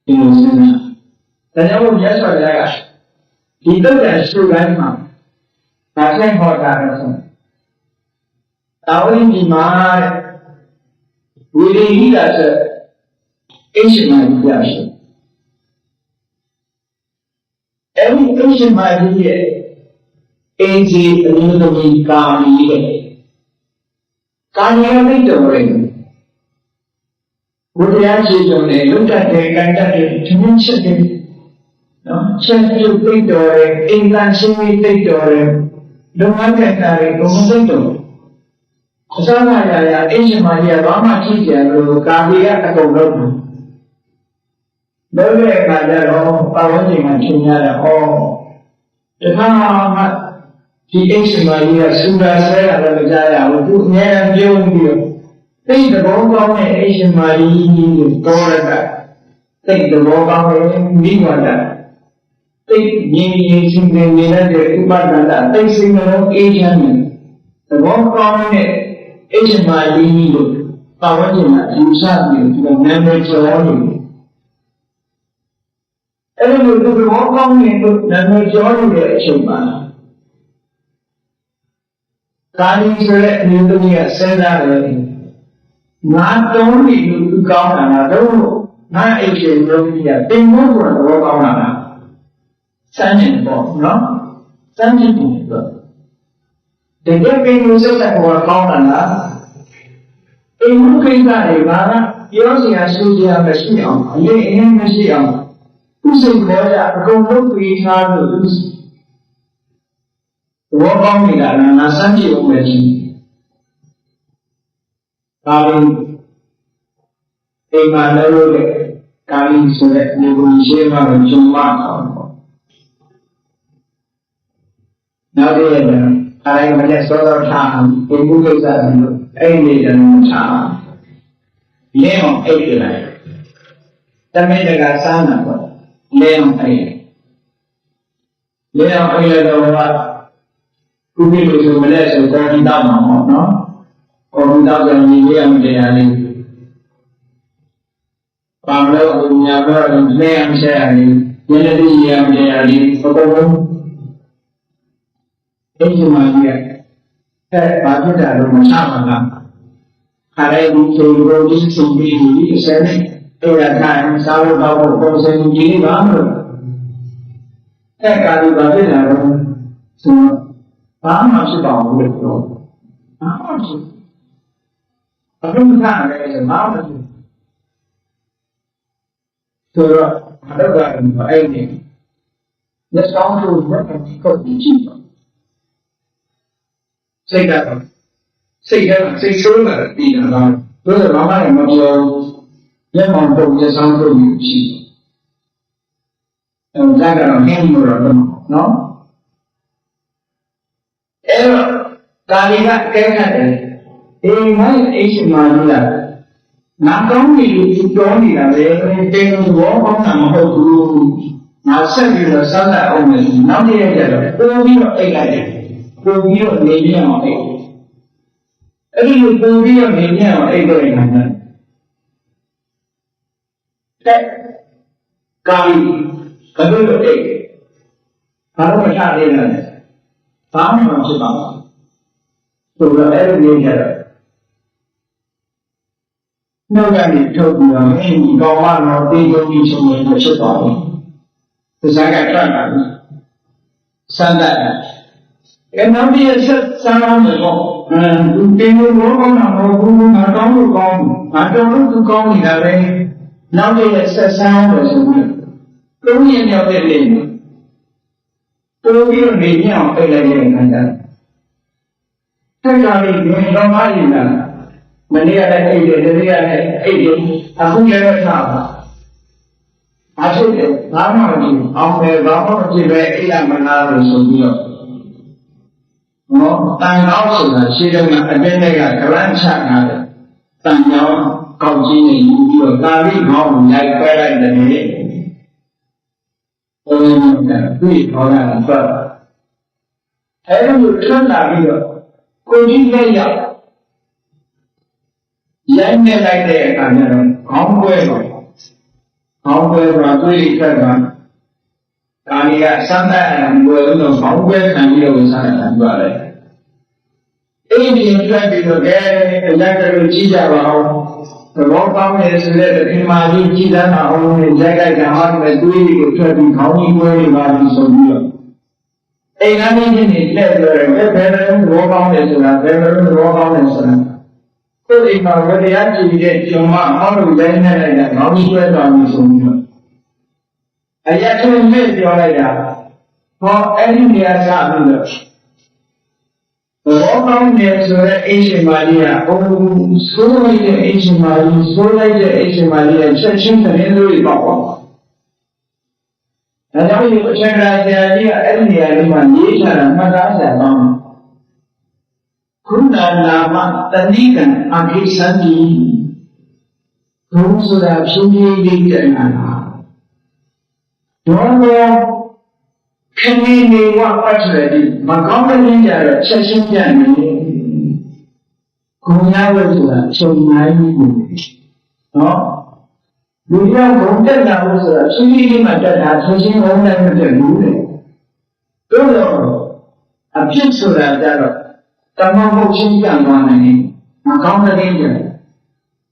ဒီလိုစဉ်းစားဒါကြောင့်မြတ်စွာဘုရားကဒီတုတ်တန်ရှုတိုင်းမှာဒါဆိုင်ဟောတာလို့ဆိုတာဝိဒီမာဝိရိဟိတာဆိုအရှင်မကြီးပြရှိအဲ့ဒီအရှင်မကြီးရဲ့အင်းကြီးအမျိုးသမီးကာမီရဲ့ကာယမိတ်တော်ရဲ့ဘုရားရှိခိုးတယ်လွတ်တတ်တယ်ကံတတ်တယ်ထမင်းချက်တယ်နော်ချက်ပြုတ်သိတော်ရဲ့အင်္ဂါရှင်မိသိတော်ရဲ့လုံငန်းကတာရဲ့ဘုံသိတော်အစမရာအရှင်မကြီးကဘာမှကြည့်ကြလို့ကာမီကအကုန်လုံးလို့တဲ့အခါကျတော့ပါဝန်းကျင်မှာထင်ရတာဟောတခါမှဒီအရှင်မကြီးကစူတာဆဲတာလည်းမကြားရဘူးသူအများအားပြုံးပြီးတော့သိတဲ့ဘောကောင်းတဲ့အရှင်မကြီးကိုတော်ရကသိတဲ့ဘောကောင်းတဲ့မိဝါဒသိငြိမ်ငြိမ်ရှင်ရှင်နေတဲ့ဥပဒနာသိစိတ်လုံးအေးချမ်းတဲ့သဘောကောင်းတဲ့အရှင်မကြီးကိုပါဝန်းကျင်မှာယူဆပြီးသူကနာမည်ကျော်နေတယ်အဲ့လိုသူသဘောကောင်းတဲ့နာမည်ကျော်နေတဲ့အချိန်မှာကာယဆိုတဲ့အမျိုးသမီးကစဉ်းစားတယ်ငါတုံးပြီးလူကောင်းတာလားတော့ငါအိတ်ရှင်မျိုးကြီးကတင်မို့ဆိုတော့ကောင်းတာလားစမ်းနေပေါ့နော်စမ်းကြည့်တယ်တော့တကယ်ပင်လို့စိတ်ကကောင်းတာလားအိမ်မှုကိစ္စတွေကပြောစရာဆိုစရာမရှိအောင်အရင်အင်းမရှိအောင်သူစိတ်ခေါ်ရအကုန်လုံးပြေးထားလို့ ဘောကောင်းနေတာလားငါစမ်းကြည့်အောင်ပဲချင်းဒါရင်အိမ်မှာလည်းလို့လေကာလီဆိုတဲ့ဒီကိုရှင်းမှာဂျုံမအောင်ပေါ့နောက်တည့်ရက်အားရမနဲ့စောစောထားအောင်ဒီကုကိစ္စတွေလို့အဲ့ဒီတည်းထားလင်းအောင်အိတ်ပြလိုက်တမင်တကာစားနာပေါ့လင်းအောင်အိတ်လင်းအောင်အိတ်လည်းတော့ကုကိလို့ဆိုမလဲဆိုကောင်းတောက်မှာပေါ့နော်ကောင်းတောက်ကြရင်ဒီရမတရားလေးပါလို့ညာတော့လဲအောင်ဆက်ရတယ်ညနေတည်းရမတရားလေးဘုံဘုံအဲ့ဒီမှာကြီးအဲ့ဘာဖြစ်တာလို့မချပါလားခါရဲဒီလိုလိုဒီစုံပြီးဒီအစနဲ့အဲ့ဒါကစားလို့တော့ပုံစံကြီးပါမလို့အဲ့ကာဒီဘာဖြစ်တာလဲဆိုဘာမှဖြစ်ပါဘူးလို့ပြောဘာမှဖြစ်ဘာလို့မထားလဲဆိုဘာမှဖြစ်ဆိုတော့အဲ့ဒါကအဲ့ဒီလက်ဆောင်လို့ဘယ်လိုကိုကြည့်ပါစိတ်ကတော့စိတ်ဆိုးလာပြီးတော့တို့ဘာမှလည်းမပြောလက်မောင်တော့လက်ဆောင်တော့ရှိအဲဒါကတော့ဟင်းလို့တော့နော်အဲ့တော့ကာလီကကဲခတ်တယ်အိမ်မိုင်းအိရှိမာလို့လားငါကောင်းပြီလို့ပြောနေတာလေတင်းဘောကောင်းတာမဟုတ်ဘူးငါဆက်ပြီးတော့စားတတ်အောင်မယ်နောက်တစ်ရက်ကျတော့ပိုးပြီးတော့အိတ်လိုက်တယ်ပို့ပြီးတော့နေပြအောင်အိတ်အဲ့ဒီလိုပို့ပြီးတော့နေပြအောင်အိတ်တော့ရင်လည်းတဲ့ကာလီဘယ်လိုလုပ်အိတ်ဘာလို့မချသေးလဲဘာမှမဖြစ်ပါဘူးဆိုတော့အဲ့ဒီနေကြတော့နောက်ကနေထုတ်ပြီးတော့အင်းကောင်းမှတော့တေးကြုံပြီးချုံနေဖြစ်သွားတယ်။ဒီစားကထွက်လာပြီ။စမ်းတယ်။နောက်ပြီးဆက်စားအောင်လို့ဒီတင်းလို့ဘောကောင်းတာမဟုတ်ဘူးငါတောင်းလို့ကောင်းငါတောင်းလို့သူကောင်းနေတာပဲ။နောက်ပြီးဆက်စားအောင်လို့ဆိုပြီးသုံးရက်မြောက်တဲ့နေ့ပို့ပြီးတော့နေပြအောင်ပြလိုက်တဲ့အခါကျထက်ကြပြီးဒီတော့မှရည်လာမနေ့ကလည်းအိတ်တယ်ဒီနေ့ကလည်းအိတ်တယ်အခုလည်းထားပါအားထုတ်တယ်ဘာမှမဖြစ်အောင်ပဲဘာမှမဖြစ်ပဲအိတ်ရမလားလို့ဆိုပြီးတော့တန်ကောက်ဆိုတာရှင်းတယ်ကအတင်းတွေကကလန့်ချနာတယ်တန်ကြောင်းကောက်ကြီးနေပြီးတော့ကာလိခေါင်းကိုရိုက်ပဲလိုက်တယ်ဘုရားကတွေ့ခေါ်တာတော့အဲ့လိုထွက်လာပြီးတော့ကိုကြီးလက်ရောက်ရိုက်နေလိုက်တဲ့အခါကျတော့ခေါင်းပွဲတော့ခေါင်းပွဲကတွေ့ခက်ကကာလီကစမ်းသပ်အောင်ပွဲလို့ခေါင်းပွဲခံပြီးတော့စားတာပြောတယ်အိမ်ပြင်ထွက်ပြီးတော့ကဲအကြကလေးကြီးကြပါအောင်သဘောကောင်းတယ်ဆိုတဲ့ဒီမှာကြီးကြီးတန်းအောင်ရိုက်လိုက်တာဟာလည်းတွေးကိုထွက်ပြီးခေါင်းကြီးပွဲတွေပါပြီးဆိုပြီးတော့အိမ်သားကြီးနေလက်ပြောတယ်ဘယ်လိုသဘောကောင်းတယ်ဆိုတာဘယ်လိုသဘောကောင်းတယ်ဆိုတာကိုယ်အိမ်မှာဝတရားကြည့်တဲ့ကျွန်မအောက်လို့ရိုက်နေလိုက်တာခေါင်းကြီးပွဲတော်ပြီးဆိုပြီးတော့အရာထုံးမဲ့ပြောလိုက်တာဟောအဲ့ဒီနေရာစပြီးတော့ဘောကောင်းတယ်ဆိုတဲ့အရှင်မာလီကအိုးဆိုးလိုက်တဲ့အရှင်မာလီဆိုးလိုက်တဲ့အရှင်မာလီကချက်ချင်းသတင်းလို့ပေါ့ပေါ့ဒါကြောင့်ဒီအရှင်ရာဆရာကြီးကအဲ့ဒီနေရာလေးမှာရေးချတာမှတ်သားစရာကောင်းခုနနာမတဏိကံအခိသံတိဘုံဆိုတာဖြည်းဖြည်းလေးတဲ့နာတော့ခဏနေဝပတ်တယ်မကောင်းတဲ့ကြတော့ချက်ချင်းပြန်နေကိုရဝဲဆိုတာချုပ်နိုင်ဘူးနော်လူရောက်ဘုံတက်တာလို့ဆိုတာရှင်းရှင်းလေးမှတက်တာချက်ချင်းဘုံနိုင်မတက်ဘူးလေတို့တော့အဖြစ်ဆိုတာကြတော့တမန်ဟုတ်ချင်းပြန်သွားနိုင်တယ်မကောင်းတဲ့ကြ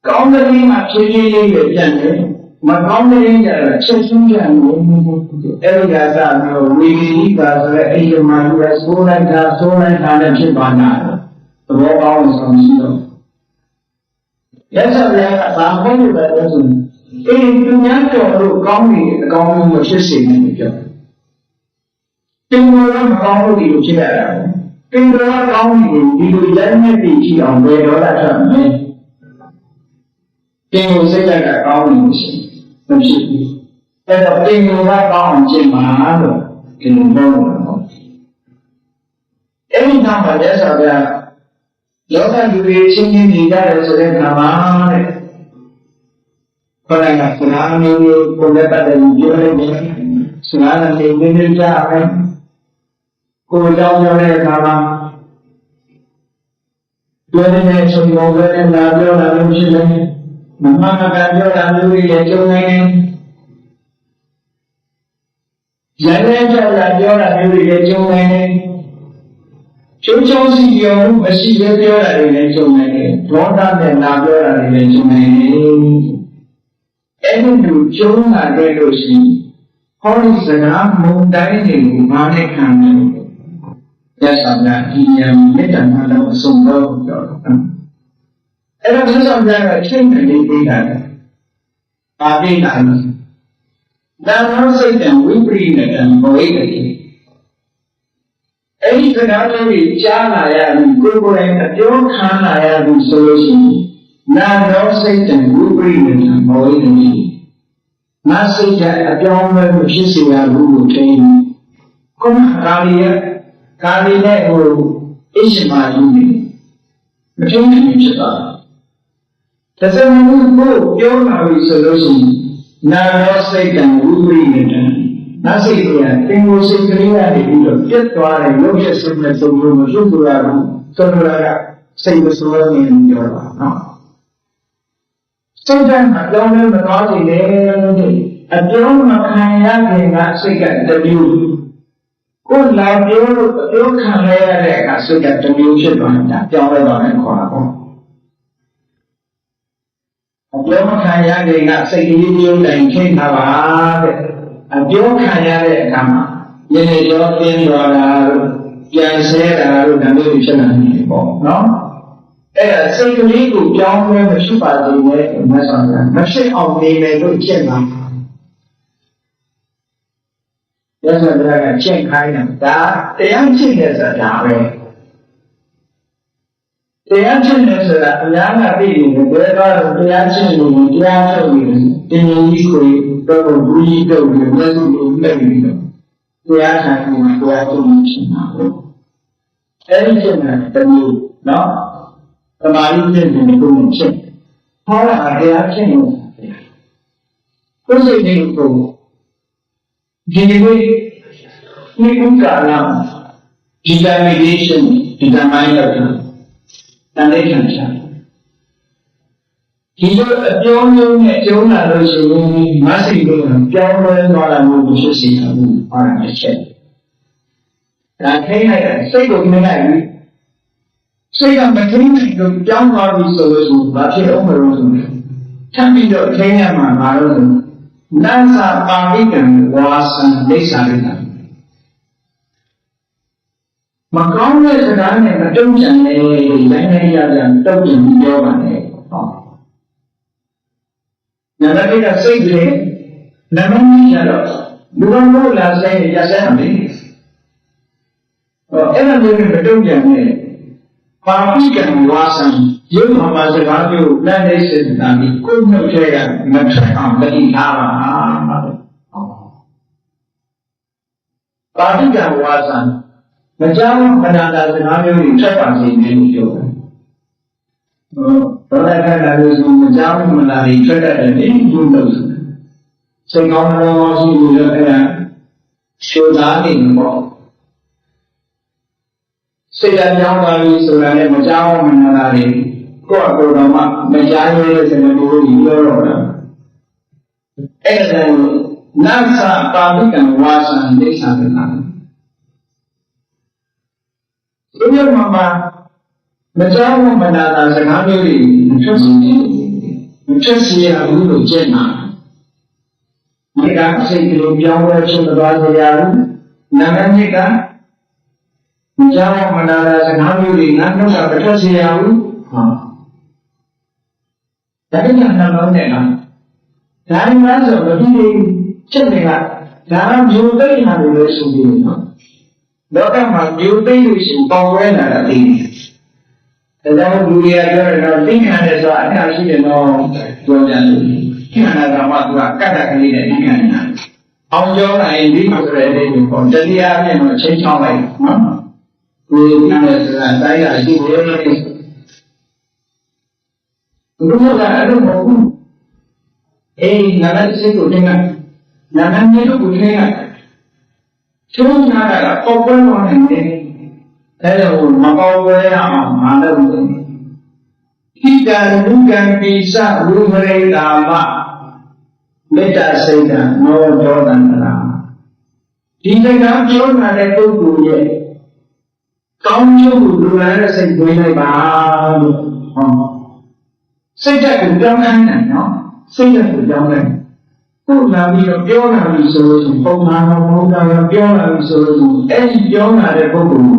ကောင်းတဲ့မှဖြည်းဖြည်းလေးပြန်တယ်မကောင်းတဲ့ကြတော့ချက်ချင်းပြန်နေအဲ့ဒီကစားမျိုးဝီဂီပါဆိုတဲ့အိမ်မှာလူရဆိုးလိုက်တာနဲ့ဖြစ်ပါနာသဘောကောင်းဆုံးရှိတော့ရသဗျာကဘာမှမပဲလို့ဆိုအိမ်သူများတော်လို့ကောင်းနေအကောင်းဆုံးမဖြစ်စေနိုင်ဘူးပြော တင်တော်ကမကောင်းလို့ဒီလိုဖြစ်ရတာတင်တော်ကကောင်းပြီဒီလိုလက်နဲ့တည်ကြည့်အောင်ဘယ်တော့လာထွက်မယ်တင်ကိုစိတ်ကကောင်းနေလို့ရှိရင်မဖြစ်ဘူးအဲ့တော့တင်ကိုကကောင်းအောင်ကျင့်ပါလို့ဒီလိုပြောတာပေါ့အဲ့ဒီနောက်မှာလက်ဆောင်ကယောဂလူတွေချင်းချင်းနေကြတယ်ဆိုတဲ့ခါမှာတဲ့ခန္ဓာကစနာမျိုးကိုလည်းပတ်တယ်ပြောနေတယ်စနာနဲ့နေနေကြတယ်ကိုယ်ကြောင့်ပြောတဲ့အခါမှာပြောနေတဲ့ချိန်ပေါ်ပဲလာပြောတာလို့ရှိတယ်မမကပြောတာမျိုးတွေလည်းကြုံနေတယ်ရန်တဲ့ကြောင့်လာပြောတာမျိုးတွေလည်းကြုံနေတယ်ကျုံချုံစီပြောမှုမရှိဘဲပြောတာတွေလည်းကြုံနေတယ်ဒေါသနဲ့လာပြောတာတွေလည်းကြုံနေတယ်အဲ့ဒီလိုကြုံလာတဲ့လို့ရှိရင်ဟောဒီစကားမုံတိုင်းတွေကိုငါနဲ့ခံတယ်ရသော်ကဒီယံမေတ္တာမှတော့အဆုံးတော့ပြောတော့အဲ့တော့ရသော်ကအချိန်တည်းပေးတာပါပိတာနာမစိတ်တံဝိပရိနတံဘဝိတတိအဲ့ဒီစကားတွေကြားလာရပြီးကိုယ်ကိုယ်တိုင်အပြောခံလာရပြီးဆိုလို့ရှိရင်နာမစိတ်တံဝိပရိနတံဘဝိတတိငါစိတ်ကအပြောင်းလဲမဖြစ်စေရဘူးလို့ထင်ခုနကာလီနဲ့ဟိုအရှိမာကြီးနေမထင်ဘူးဖြစ်သွားတယ်ဒါဆိုရင်ကိုပြောလာပြီဆိုလို့ရှိရင်နာရောစိတ်ကံဝိပရိယတံနာစိတ်ကတင်ကိုစိတ်ကလေးကနေပြီးတော့ပြတ်သွားတယ်လို့ဖြစ်စတဲ့သုံးလို့မလွတ်လို့ရဘူးဆိုတော့ကစိတ်မဆိုးရနေပြောတာနော်စိတ်ကမှကြောင်းလည်းမသွားစေနဲ့အပြောမခံရခင်ကစိတ်ကတမျိုးကိုလာပြောလို့အပြောခံရတဲ့အခါစိတ်ကတမျိုးဖြစ်သွားတာကြောင်းလဲတော့လည်းခေါ်တာပေါ့အပြောမခံရခင်ကစိတ်ကလေးပြုံးတိုင်ခိတ်တာပါတဲ့အပြောခံရတဲ့အခါမှာယနေ့ရောပြင်းသွားတာလို့ပြန်ဆဲတာလို့ဒါမျိုးဖြစ်လာနေပေါ့နော်အဲ့ဒါစိတ်ကလေးကိုပြောင်းလဲမဖြစ်ပါသေးနဲ့မဆောင်းတာမဖြစ်အောင်နေမယ်လို့ချက်မှာရသော်ကချက်ခိုင်းတာဒါတရားချက်နေဆိုတာပဲတရားချက်နေဆိုတာအများကသိနေတယ်ဘယ်တော့တရားချက်နေတရားထုတ်နေတယ်တင်ကြီးကိုတော့ဘူးကြီးတော့မျက်စိကိုလက်ပြီးတော့တရားထိုင်နေတရားထုတ်နေချင်တာပေါ့အဲဒီချက်နဲ့တမျိုးနော်သမာဓိချက်နေကိုချက်ဟောတာတရားချက်နေကိုယ်စိတ်တွေကိုဒီလိုဒီဥက္ကလာဒီကမိဒေးရှင်းဒီကမိုင်းလောက်တာတန်လေးခံချာဒီလိုအပြောင်းမျိုးနဲ့ကျုံးလာလို့ရှိရင်မဆိတ်လို့ပြောင်းလဲသွားတာမျိုးဖြစ်စေတာဘူးအားရတဲ့ချက်ဒါထိလိုက်တဲ့စိတ်ကိုမြင်လိုက်ပြီစိတ်ကမထိနိုင်လို့ပြောင်းသွားပြီဆိုလို့ရှိရင်ဘာဖြစ်အောင်မလို့ဆိုထပ်ပြီးတော့ထိရမှာငါတို့နန္စာပါဠိကံဝါစံလိစ္ဆာရိတာမကောင်းတဲ့စကားနဲ့မတုံ့ပြန်နဲ့နိုင်နိုင်ရကြတုံ့ပြန်ပြောပါနဲ့ဟောနံပါတ်1ကစိတ်ကလေးနံပါတ်2ကျတော့လူတော်ကိုလာဆိုင်ရစမ်းမယ်ဟောအဲ့ဒါမျိုးနဲ့မတုံ့ပြန်နဲ့ပါဠိကံဝါစံရုပ်မှာစကားမျိုးလက်နဲ့စစ်တာဒီကိုယ်နှုတ်ထဲကမထွက်အောင်တတိထားပါပါဠိကံဝါစံမကြောက်မနာတာစကားမျိုးတွေထွက်ပါစေနဲ့လို့ပြောတယ်ဒေါသခက်တာလို့ဆိုမကြောက်မနာတွေထွက်တတ်တယ်ဒီလိုလို့စိတ်ကောင်းတော်ရှိလို့အဲ့ဒါရှုသားနေပေါ့စိတ်ဓာတ်ကြောင်းပါလို့ဆိုတာလည်းမကြောက်မနာတာတွေကိုယ့်အကိုယ်တော်မှမကြားရတဲ့စကားမျိုးတွေပြောတော့တာအဲ့ဒါနတ်စာပါဠိကံဝါစံလိစ္ဆာကနာဒီလိုမှမကြောက်မနာတာစကားမျိုးတွေမထွက်စေနဲ့မထွက်စေရဘူးလို့ကျင့်တာဒီကစိတ်ကလေးပြောင်းလဲဖြစ်သွားကြရဘူးနာမည်ကမကြောက်မနာတာစကားမျိုးတွေငါတို့ကမထွက်စေရဘူးဟောဒါကနှလုံးနဲ့လားဒါမှမဆိုမပြီးချက်တွေကဒါမျိုးတိတ်ဟာလို့ဆိုပြီးနော် လောကမှာမျိုးသိလို့ရှိရင်ပေါင်းဝဲလာတာသိတယ်ဒါကြောင့်လူတွေကပြောတယ်တော့သိခံတယ်ဆိုတာအထားရှိတယ်တော့ပြောကြတယ်ခန္ဓာကမှသူကကတ်တကလေးနဲ့သိခံနေတာအောင်ကျောင်းနိုင်ဒီမှာဆိုတဲ့အိမ်ကိုတတိယအပြင်တော့ချိန်ချောင်းလိုက်နော်ကိုယ်ပြီးတယ်ဆိုတာတိုင်းရရှိတယ်ဘုရားကအဲ့လိုမဟုတ်ဘူးအေးနာမစိတ်ကိုတင်ကနာမမျိုးကိုတင်ကချုံနာတာပေါက်ပွဲသွားနေတယ်အဲ့ဒါကိုမပေါက်ပွဲရအောင်မလုပ်ဘူးဣဒံလူကံပိစဝိမရိတာမမေတ္တာစိတ်ကနောဒေါသန္တရာဒီစကားပြောလာတဲ့ပုဂ္ဂိုလ်ရဲ့ကောင်းကျိုးကိုလူလာတဲ့စိတ်ဝင်လိုက်ပါလို့ဟောစိတ်ဓာတ်ကိုပြောင်းနိုင်တယ်နော်စိတ်ဓာတ်ကိုပြောင်းနိုင်ကိုလာပြီးတော့ပြောလာပြီဆိုလို့ပုံမှန်တော့မဟုတ်တာပြောလာပြီဆိုလို့အဲ့ဒီပြောလာတဲ့ပုဂ္ဂိုလ်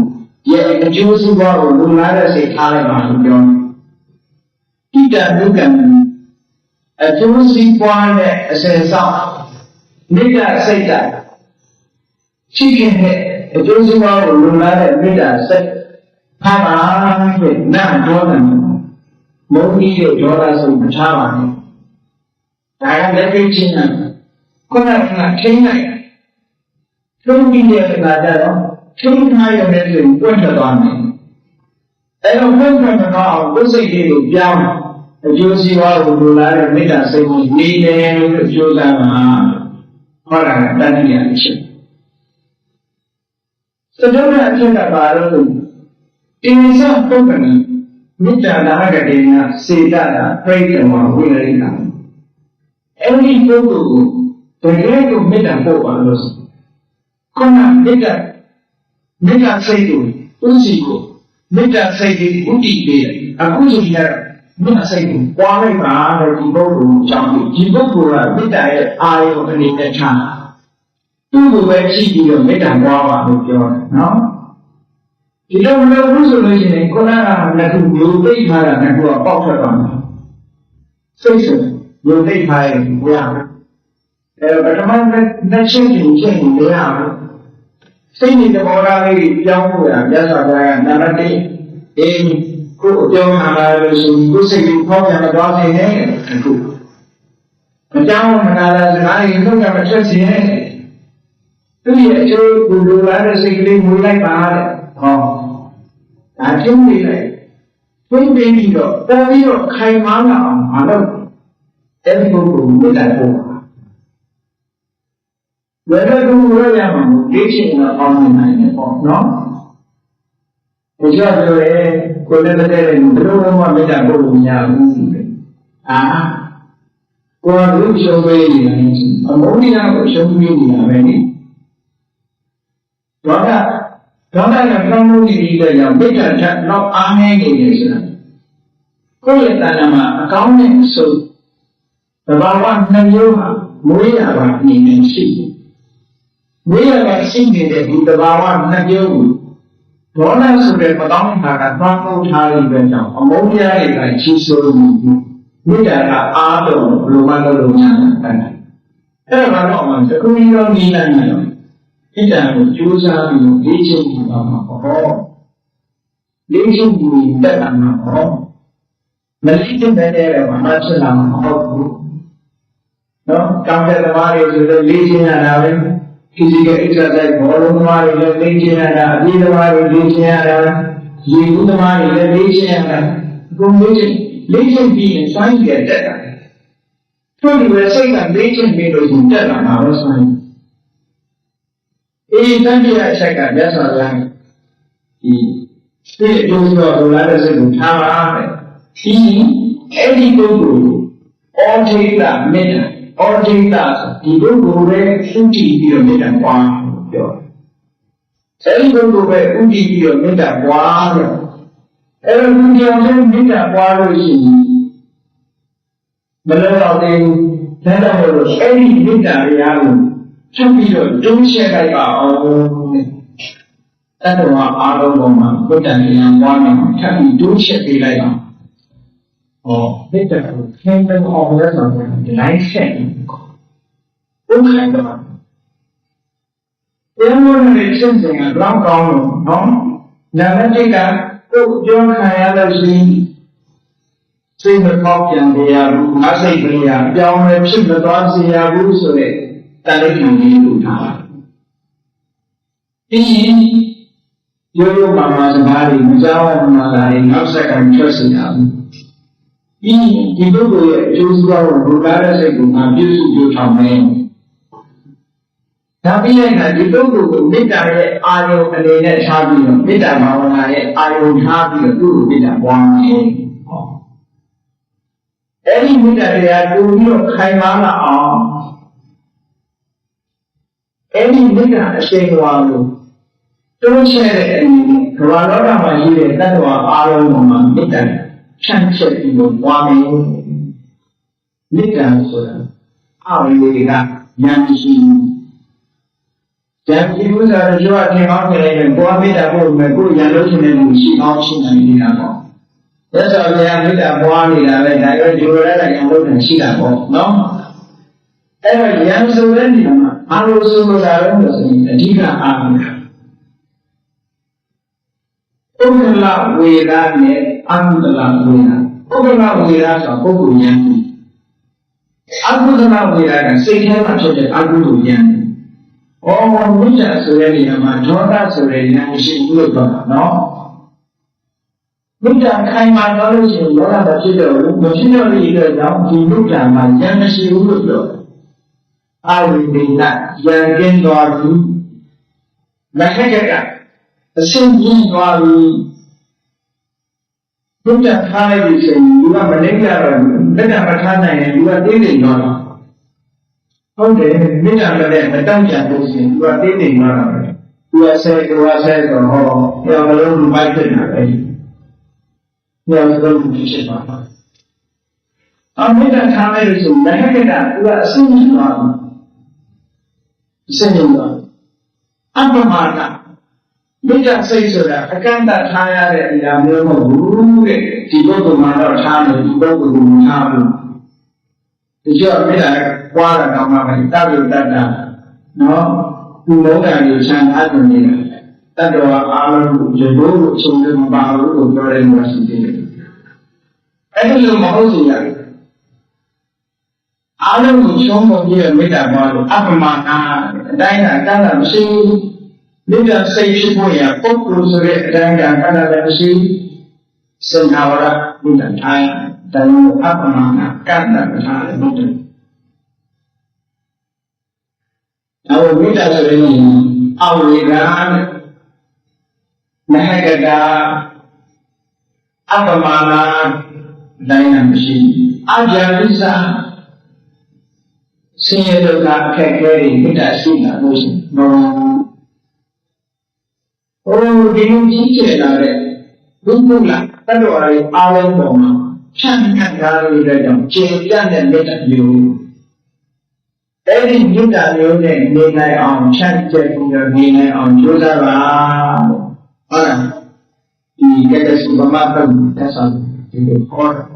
ရဲ့အကျိုးစီးပွားကိုလူလာတဲ့စိတ်ထားလိုက်ပါလို့ပြောတယ်ဣဒံလူကံအကျိုးစီးပွားနဲ့အစင်ဆောင်မေတ္တာစိတ်ဓာတ်ရှိခင်တဲ့အကျိုးစီးပွားကိုလူလာတဲ့မေတ္တာစိတ်ထားပါတဲ့နာဒေါသံမုန်းကြီးရဲ့ဒေါသစိတ်မထားပါနဲ့ဒါကလည်းသိချင်းတယ်ခုနကထိန်းလိုက်ထုံးပြီးတဲ့အခါကျတော့ထုံးထားရတဲ့လူပွင့်ထွက်သွားတယ်အဲ့တော့ပွင့်ထွက်မသွားအောင်ကိုယ်စိတ်လေးကိုပြောင်းအကျိုးစီးပွားကိုလိုလားတဲ့မေတ္တာစိတ်ကိုနေတယ်လို့ကြိုးစားမှာဟောတာကတတိယအချက်စတုတ္ထအချက်ကပါတော့တင်စပုဂ္ဂနမေတ္တာနာဂတေနစေတတာပြိတ္တမဝိရိယအဲ့ဒီပုဂ္ဂိုလ်ကိုတကယ်ကိုမေတ္တာပို့ပါလို့ခုနမေတ္တာစိတ်ကိုသူစီကိုမေတ္တာစိတ်ကိုဥတည်ပေးတယ်အခုဆိုရင်မေတ္တာစိတ်ကိုပွားလိုက်ပါတဲ့ဒီပုဂ္ဂိုလ်ကြောင့်ဒီပုဂ္ဂိုလ်ကမေတ္တာရဲ့အာရုံအနေနဲ့ထားသူ့ကိုပဲကြည့်ပြီးတော့မေတ္တာပွားပါလို့ပြောတယ်နော်ဒီလိုမလုပ်ဘူးဆိုလို့ရှိရင်ခုနကနှစ်ခုမျိုးသိထားတာနှစ်ခုကပေါက်ထွက်သွားမယ်စိတ်ဆိုမျိုးသိထားရင်ဘုရားပထမနှစ်ချင်းချင်းချင်းဘုရားစိတ်နဲ့သဘောထားလေးပြောင်းဖို့ရမြတ်စွာဘုရားကနံပါတ်1အေးကိုယ်အပြောင်းလာလို့ရှိရင်ကိုယ်စိတ်ကိုဖောက်ပြန်မသွားစေနဲ့အခုမကြောင်းမနာတာစကားတွေထုတ်ကြမထွက်စေနဲ့သူရဲ့အကျိုးကိုလိုလားတဲ့စိတ်ကလေးမွေးလိုက်ပါတဲ့ဟောဒါချင်းနေလိုက်ဘုန်းကြီးပြီးတော့ပေါ်ပြီးတော့ခိုင်မာလာအောင်မလုပ်အဲ့ဒီပုဂ္ဂိုလ်ကိုမေတ္တာပို့ပါဘယ်လိုလုပ်ရမှာလဲဒီချိန်တော့အောင်နိုင်တယ်ပေါ့နော်ဒီကြောင့်ပြောရဲကိုယ်လည်းတဲ့ဘယ်လိုမှမေတ္တာပို့လို့မရဘူးကိုယ်ကလူရှုံးပေးနေတာအမုန်းတရားကိုရှုံးပေးနေတာပဲနိဒေါသနဲ့ကောင်းမှုကြီးတွေကြောင့်မေတ္တာထက်တော့အားနည်းနေတယ်ဆိုတာကိုယ့်ရဲ့တဏ္ဍာမှာအကောင်းနဲ့အဆိုးသဘာဝနှမျိုးဟာမွေးရပါအနေနဲ့ရှိတယ်မွေးရပါရှိနေတဲ့ဒီသဘာဝနှမျိုးကိုဒေါသဆိုတဲ့မကောင်းတာကသွားဖို့ထားရတဲ့ကြောင့်အမုန်းတရားတွေကချီးဆိုးမှုမေတ္တာကအားတော့ဘယ်လိုမှလုပ်လို့မရဘူးအဲ့ဒါကတော့မှတခုပြီးတော့နေနိုင်တယ်မေတ္တာကိုကြိုးစားပြီးလေ့ကျင့်ပြီးပါမှာပေါ့လေ့ကျင့်ပြီးတက်လာမှာပေါ့မလေ့ကျင့်တဲ့ဘာမှဖြစ်လာမှာမဟုတ်ဘူးနော်ကောင်းတဲ့သမားတွေဆိုတော့လေ့ကျင့်ရတာပဲphysical exercise ဘောလုံးသမားတွေလည်းလေ့ကျင့်ရတာအပြေးသမားတွေလေ့ကျင့်ရတာရေကူးသမားတွေလည်းလေ့ကျင့်ရတာအကုန်လေ့ကျင့်ပြီးရင်စိုင်းကြတက်တာသူ့ရဲ့စိတ်ကလေ့ကျင့်ပြီးလို့တက်လာမှာပဲစိုင်းအေးတန်ပြအချက်ကမြတ်စွာဘုရားဒီစိတ်အကျိုးတော်လိုလားတဲ့စိတ်ကိုထားပါတဲ့ဒီအဲ့ဒီပုဂ္ဂိုလ်အောဋ္ဌိတမေတ္တာအောဋ္ဌိတဒီပုဂ္ဂိုလ်ပဲဥတည်ပြီးတော့မေတ္တာပွားလို့ပြောတယ်အဲ့ဒီပုဂ္ဂိုလ်ပဲဥတည်ပြီးတော့မေတ္တာပွားတယ်အဲ့တော့ဒီကြောင့်မေတ္တာပွားလို့ရှိရင်မလွယ်တော့သေးဘူးဒါကြောင့်လို့အဲ့ဒီမေတ္တာတရားကိုချက်ပြီးတော့တွန်းချက်လိုက်ပါအောင်တတ္တဝါအားလုံးပေါ်မှာဘုဒ္ဓဉာဏ်ပွားနေမှာချက်ပြီးတွန်းချက်ပေးလိုက်ပါမေတ္တာကိုခင်းတဲ့အောင်ရဆောင်တဲ့ line set ကိုခိုင်းတော့ တရားမလို့နဲ့ချင်းစင်ကတော့ကောင်းလို့နော်နံပါတ်1ကကိုယ်ပြောခံရလို့ရှိစိတ်မပေါက်ပြန်ကြရဘူးအစိတ်ကလေးအပြောင်းလဲဖြစ်မသွားစေရဘူးဆိုတဲ့တန်ခိုးကြီးလို့ထားပြီးရင်ရိုးရိုးပါပါစကားတွေမကြောက်မှလာရင်နောက်ဆက်ကထွက်စေတာဘူးပြီးဒီပုဂ္ဂိုလ်ရဲ့အကျိုးစီးပွားကိုဘုရားရဲ့စိတ်ကိုငါပြုစုပြုထောင်မယ်ဒါပြီးရင်ဒီပုဂ္ဂိုလ်ကိုမေတ္တာရဲ့အာယုံအနေနဲ့ထားပြီးတော့မေတ္တာဘာဝနာရဲ့အာယုံထားပြီးတော့သူ့ကိုမေတ္တာပွားမယ်အဲ့ဒီမေတ္တာတရားတူပြီးတော့ခိုင်မာလာအောင်အဲ့ဒီမေတ္တာအရှိန်အဝါကိုတွန်းချဲတဲ့အနေနဲ့ကမ္ဘာလောကမှာရှိတဲ့တ attva အားလုံးပေါ်မှာမေတ္တာဖြန့်ချက်ပြီးတော့ပွားမယ်မေတ္တာဆိုတာအဝိဝေကဉာဏ်ရှိဉာဏ်ရှိဥစ္စာတွေကျွတ်ထင်အောင်ကြည့်လိုက်ရင်ပွားမေတ္တာပို့မယ်ကိုယ်ဉာဏ်လို့ရှိနေမှုရှိအောင်ရှိနေနေတာပေါ့သက်တော်ဗျာမေတ္တာပွားနေတာပဲဒါရောဒီလိုလည်းဉာဏ်လို့ရှိတာပေါ့နော်အဲ့တော့ဉာဏ်ဆိုတဲ့နေရာမှာအာလို့ဆိုလိုတာလို့ဆိုရင်အဓိကအားဖြင့်ပုဂ္ဂလဝေဒနဲ့အကုသလဝေဒပုဂ္ဂလဝေဒဆိုပုဂ္ဂိုလ်ဉာဏ်အကုသလဝေဒကစိတ်ထဲမှာဖြစ်တဲ့အကုသိုလ်ဉာဏ်ဩမြတ်တာဆိုတဲ့နေရာမှာဒေါသဆိုတဲ့ဉာဏ်ရှိဘူးလို့ပြောတာနော်မြတ်တာခိုင်မာတော့လို့ရှိရင်ဒေါသမဖြစ်တော့ဘူးမဖြစ်တော့တဲ့အတွက်ကြောင့်ဒီမြတ်တာမှာဉာဏ်မရှိဘူးလို့ပြောတယ်အာဝိဒိနဉာဏ်ကင်းသွားပြီမခက်ကအရှင်းကြီးသွားပြီဘုရားထားလိုက်ပြီဆိုရင်ဒီကမနေကြတော့လက်တာမထားနိုင်ရင်ဒီကသေးနေသွားတာဟုတ်တယ်မိညာမနဲ့မတောင့်ကြလို့ရှိရင်ဒီကသေးနေသွားတာပဲဒီကဆဲဆိုဟောပြောမလို့မိုက်ဖြစ်တာပဲပြောမလို့ဖြစ်ပါမှာအမိတထားလိုက်လို့ဆိုရင်လက်ခက်ကသူကအရှင်းကြီးသွားပြီအရှင်းကြီးသွားအပမာဒမိစ္ဆာစိတ်ဆိုတာအကန့်အသတ်ထားရတဲ့အရာမျိုးမဟုတ်ဘူးတဲ့ဒီပုဂ္ဂိုလ်မှာတော့ထားတယ်ဒီပုဂ္ဂိုလ်ကမထားဘူးဒီကြောင့်မိစ္ဆာပွားတာကောင်းမှပဲတတ်လို့တတ်တာနော်ဒီလုံးကံကိုချမ်းသာနေနေတာတတ္တဝါအားလုံးကိုရေဘိုးကိုအဆုံးမပါဘူးလို့ပြောတယ်လို့ရှိသေးတယ်အဲ့ဒီလိုမဟုတ်စီရတယ်အားလုံးကိုချုံးပေါ်ပြည့်မေတ္တာပွားလို့အပမနာအတိုင်းကတတ်တာမရှိဘူးမိစ္ဆာစိတ်ဖြစ်ဖို့ရပုဂ္ဂိုလ်ဆိုတဲ့အတိုင်းကခန္ဓာလည်းမရှိစင်္ခါဝရမိစ္ဆာထားတယ်အပ္ပမနာကတ္တမထားလည်းမဟုတ်ဘူး။နောက်မိစ္ဆာဆိုရင်အဝေဒနဟကတာအပ္ပမနာတိုင်းကမရှိအကြံမိစ္ဆာဆင်းရဲဒုက္ခအခက်အခဲတွေမိစ္ဆာရှိတာလို့ရှိရင်ဒီလိုကြီးကျယ်လာတဲ့ဘုရားတတ္တဝါတွေအားလုံးပေါ်မှာဖြန့်ခတ်ထားလို့တဲ့ကြောင့်ကျေပြတ်တဲ့မေတ္တာမျိုးအဲ့ဒီမေတ္တာမျိုးနဲ့နေနိုင်အောင်ဖြန့်ကျက်ပြီးတော့နေနိုင်အောင်ကြိုးစားပါဟုတ်လားဒီကတ္တစုဗမာတုံသက်ဆောင်ဒီလိုခေါ်တယ်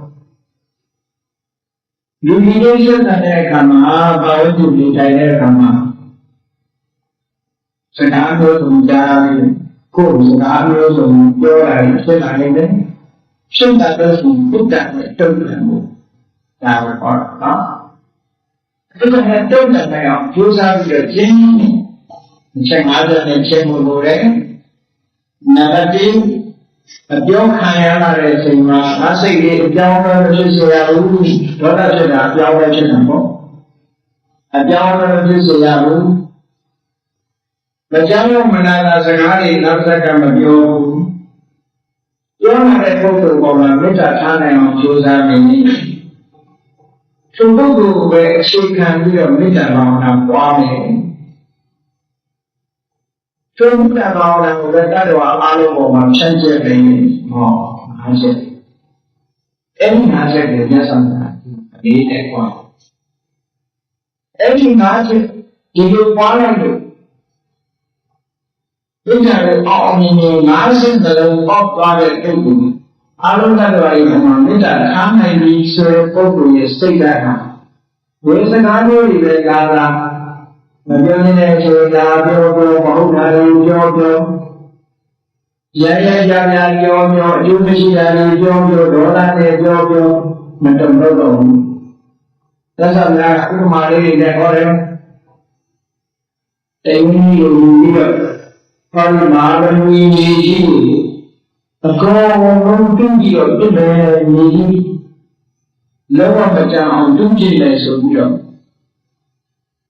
လူကြီးတွေဆက်တဲ့အခါမှာဘာဝတ္ထုနေထိုင်တဲ့အခါမှာစကားပြောဆိုကြပြီးကိုယ်စကားမျိုးစုံပြောတာဖြစ်လာနေတယ်။ရှင်းတာတော့ဘုရားနဲ့တုံ့ပြန်မှုဒါပဲဟောနော်။ဒီကနေ့တုံ့ပြန်နိုင်အောင်ကြိုးစားပြီးတော့ကျင်းချက်50နဲ့ချက်မှုလို့ရတယ်။နံပါတ်1အပြောခံရလာတဲ့အချိန်မှာအစိတ်လေးအပြောင်းလဲဖြစ်စေရဘူး။ဒေါသဖြစ်တာအပြောင်းလဲဖြစ်တာပေါ့။အပြောင်းလဲဖြစ်စေရဘူး။မကြောက်ရွံ့မနာတာစကားတွေနောက်ဆက်ကမပြောဘူးပြောရတဲ့ပုဂ္ဂိုလ်ပေါ်မှာမေတ္တာထားနိုင်အောင်ကြိုးစားနေတယ်သူပုဂ္ဂိုလ်ကိုပဲအခြေခံပြီးတော့မေတ္တာဘာဝနာပွားမယ်သူမေတ္တာဘာဝနာကိုပဲတတ္တဝါအားလုံးပေါ်မှာဖြန့်ကျက်နေတယ်ဟောအားချက်အဲ့ဒီအားချက်ကိုမြတ်စွာဘုရားဒီတဲ့ကွာအဲ့ဒီအားချက်ဒီလိုပွားလိုက်လို့ဒီကနေ့အောင်မြင်နေ50လုံးပေါက်သွားတဲ့ပုဂ္ဂိုလ်အားလုံးတ attva တွေမှာမေတ္တာထားနိုင်ပြီဆိုတဲ့ပုဂ္ဂိုလ်ရဲ့စိတ်ဓာတ်ဟာဝေစကားမျိုးတွေပဲလာ ပြောနေတဲ့ဆိုတာပြောမဟုတ်တာတွေပြောရရကြကြပြောအကျိုးမရှိတာတွေပြောဒေါသနဲ့ပြောမတုံတော့ဘူးသက်သာများဥပမာလေးတွေနဲ့ဟောတယ်တိမ်ကြီးကိုပြီးတော့ဘာလို့မာရမီကြီးကိုအကောင်လုံးတွင်းပြီးတော့ပြည့်တယ်မြေကြီးလောကမကြအောင်တွင်းကြည့်လိုက်ဆိုပြီးတော့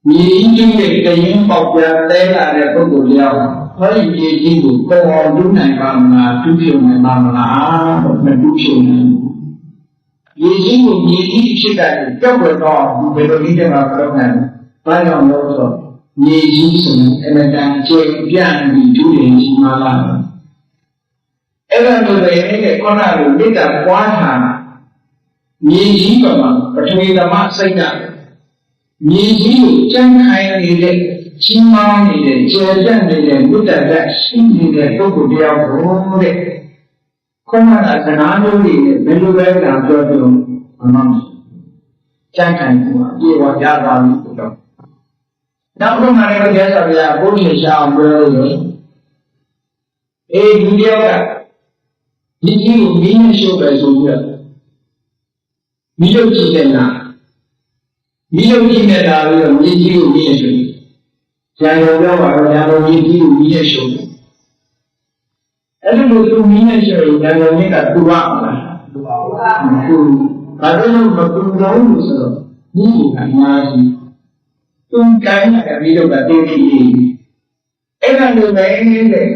မြေကြီးရဲ့တရင်ပေါက်ပြတဲလာတဲ့ပုဂ္ဂိုလ်တရားဟောဒီမြေကြီးကိုပေါ်အောင်တွင်းနိုင်ပါမလားတွင်းပြုံနိုင်ပါမလားမတွင်းပြုံနိုင်မြေကြီးကိုမြေကြီးဖြစ်တဲ့ကြောက်ွယ်တော့ဘယ်လိုနည်းနဲ့မှပြောနိုင်ဘာကြောင့်လဲဆိုတော့မြေကြီးဆိုရင်အမတန်ကျေပြန့်ပြီးဒုရင်ကြီးမှလာအဲ့ဒါလိုပဲခုနကမေတ္တာပွားတာမြေကြီးကမှပထဝီဓမ္မစိတ်ကမြေကြီးကိုကြံ့ခိုင်နေတဲ့ကြီးမားနေတဲ့ကျေပြန့်နေတဲ့မေတ္တာကရှိနေတဲ့ပုဂ္ဂိုလ်တရားကိုတဲ့ခုနကစကားမျိုးတွေနဲ့ဘယ်လိုပဲလာပြောလို့မမှန်ကြံ့ခိုင်မှုအပြည့်အဝရသွားပြီဆိုတော့နောက်ဆုံးမှလည်းကျဆော်ပြဘုရားရှာအောင်ပြောလို့ဒီတယောက်ကဒီကြီးကိုမင်းနဲ့ရှုပ်ပဲဆိုပြီးတော့မိယုတ်ကြည့်တဲ့လားမိယုတ်ကြည့်တဲ့လားပြီးတော့မြေကြီးကိုမင်းနဲ့ရှုပ်ကျန်တော်ပြောပါတော့ကျန်တော်မြေကြီးကိုမင်းနဲ့ရှုပ်အဲ့ဒီလိုသူမင်းနဲ့ရှုပ်ရင်ကျန်တော်မြစ်ကတူပါမလားတူပါဘူးဘာလို့မတူတော့လို့ဆိုတော့ဒီကအများကြီးသူကိုင်းတဲ့မိယုတ်ကတင်းကြည့်အဲ့ဒါလိုပဲတဲ့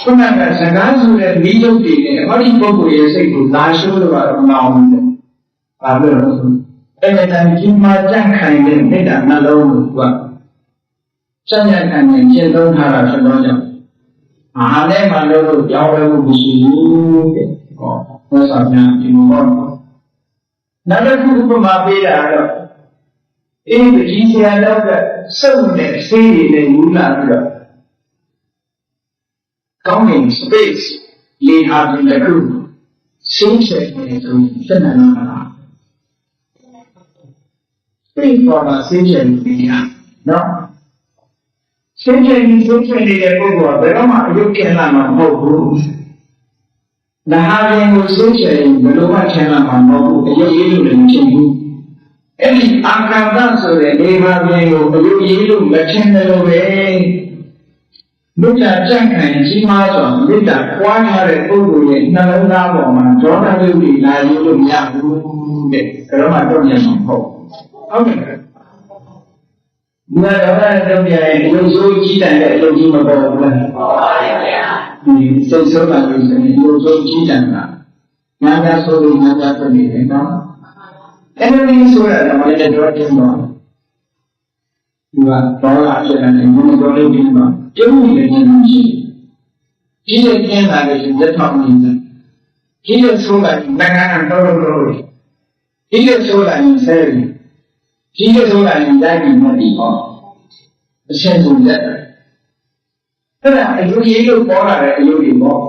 ခုနကစကားဆိုတဲ့မိယုတ်တွေနဲ့ဟောဒီပုဂ္ဂိုလ်ရဲ့စိတ်ကိုလာရှိုးတော့မအောင်ဘူး။ဘာလို့လဲဆိုအဲ့ဒါတန်ကြီးမှကြန့်ခိုင်တဲ့မေတ္တာနှလုံးကိုစံ့ရခံနေကျင့်သုံးထားတာဖြစ်တော့ကြောင့်အားလည်းမလို့ကြောင်းလဲမှုမရှိဘူးတဲ့။ဟောသက်သာများဒီမှာပေါ့။နောက်တစ်ခုဥပမာပေးတာတော့ဒီကြီးဆရာတော်ကစုံတဲ့ဆေးတွေနဲ့ယူလာပြီးတော့ကောင်းကင် space လေဟာပြင်တစ်ခုရှင်းချင်တယ်ဆိုသက်နာလာတာပြေပေါ်လာရှင်းချင်နေတာနော်ရှင်းချင်နေတဲ့ပုဂ္ဂိုလ်ကဘယ်တော့မှအယုတ်ကျန်လာမှာမဟုတ်ဘူး။ဒါဟာပြင်ကိုရှင်းချင်ဘယ်လိုမှကျန်လာမှာမဟုတ်ဘူးအယုတ်ရေးလို့လည်းမဖြစ်ဘူး။အဲ့ဒီအာကာသဆိုတဲ့လေဟာပြင်ကိုအယုတ်ရေးလို့မထင်တယ်လို့ပဲမေတ္တာကြံ့ခိုင်ကြီးမားစွာမေတ္တာပွားထားတဲ့ပုဂ္ဂိုလ်ရဲ့နှလုံးသားပေါ်မှာဒေါသရုပ်တွေလာရလို့မရဘူးတဲ့။ဒါတော့မှတော့ပြန်မှာပေါ့။ဟုတ်ကဲ့။ဒီမှာဒေါသရုပ်ရဲ့ရုပ်ဆိုးကြီးတဲ့အလုပ်ကြီးမပေါ်ဘူးလား။ပေါ်ပါရဲ့ဗျာ။ဒီစိတ်ဆိုးတာလို့ဆိုရင်ရုပ်ဆိုးကြီးတယ်ကညာညာဆိုလို့ညာညာဆိုနေတယ်နော်။အဲ့ဒီဆိုတာကလည်းတော့တင်တော့ဒီကတော့လာချက်နဲ့ဘုံတော်လေးပြီးတော့ကျုံးနေတယ်ရှိဒီရဲ့ကျင်းလာတဲ့လက်ထောက်နေတယ်ဒီရဲ့ဆိုးလိုက်နိုင်ငံတော်ဒီရဲ့ဆိုးလိုက်ဆဲဒီရဲ့ဆိုးလိုက်တိုင်းပြီးမပြီးတော့အရှင်းဆုံးလက်အဲ့ဒါအယုရေးလို့ပေါ်လာတဲ့အယုတွေပေါ့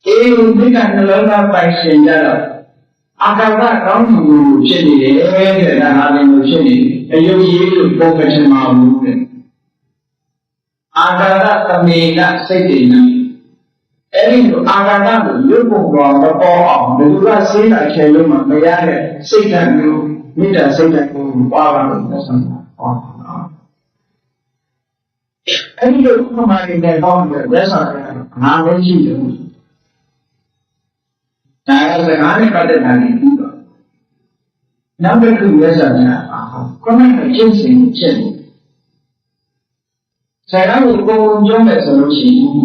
ဒီမိကနှလုံးသားပိုင်ရှင်ကြတော့အာကာသကောင်းမှုဖြစ်နေတယ်တဲ့ဒါဟာလည်းဖြစ်နေတယ်အယုရေးလို့ပုံကချင်မှာဘူးတဲ့အာကာသသမေနစိတ်တည်နေအဲ့ဒီလိုအာကာသကိုရုပ်ပုံပေါ်မပေါ်အောင်ဘယ်သူကစေးတာချေလို့မှမရတဲ့စိတ်ဓာတ်မျိုးမေတ္တာစိတ်ဓာတ်ကိုပွားပါလို့သက်ဆိုင်ပါဟောအဲ့ဒီလိုဥပမာတွေနဲ့ဟောတယ်သက်ဆိုင်ငါလည်းရှိတယ်ဒါကစကားနဲ့ပတ်သက်တာနေပြီးတော့နောက်တစ်ခုသက်ဆိုင်တာခုနကကျင့်စဉ်ချက်ဆရာတို့ကိုပြောမယ်ဆိုလို့ရှိရင်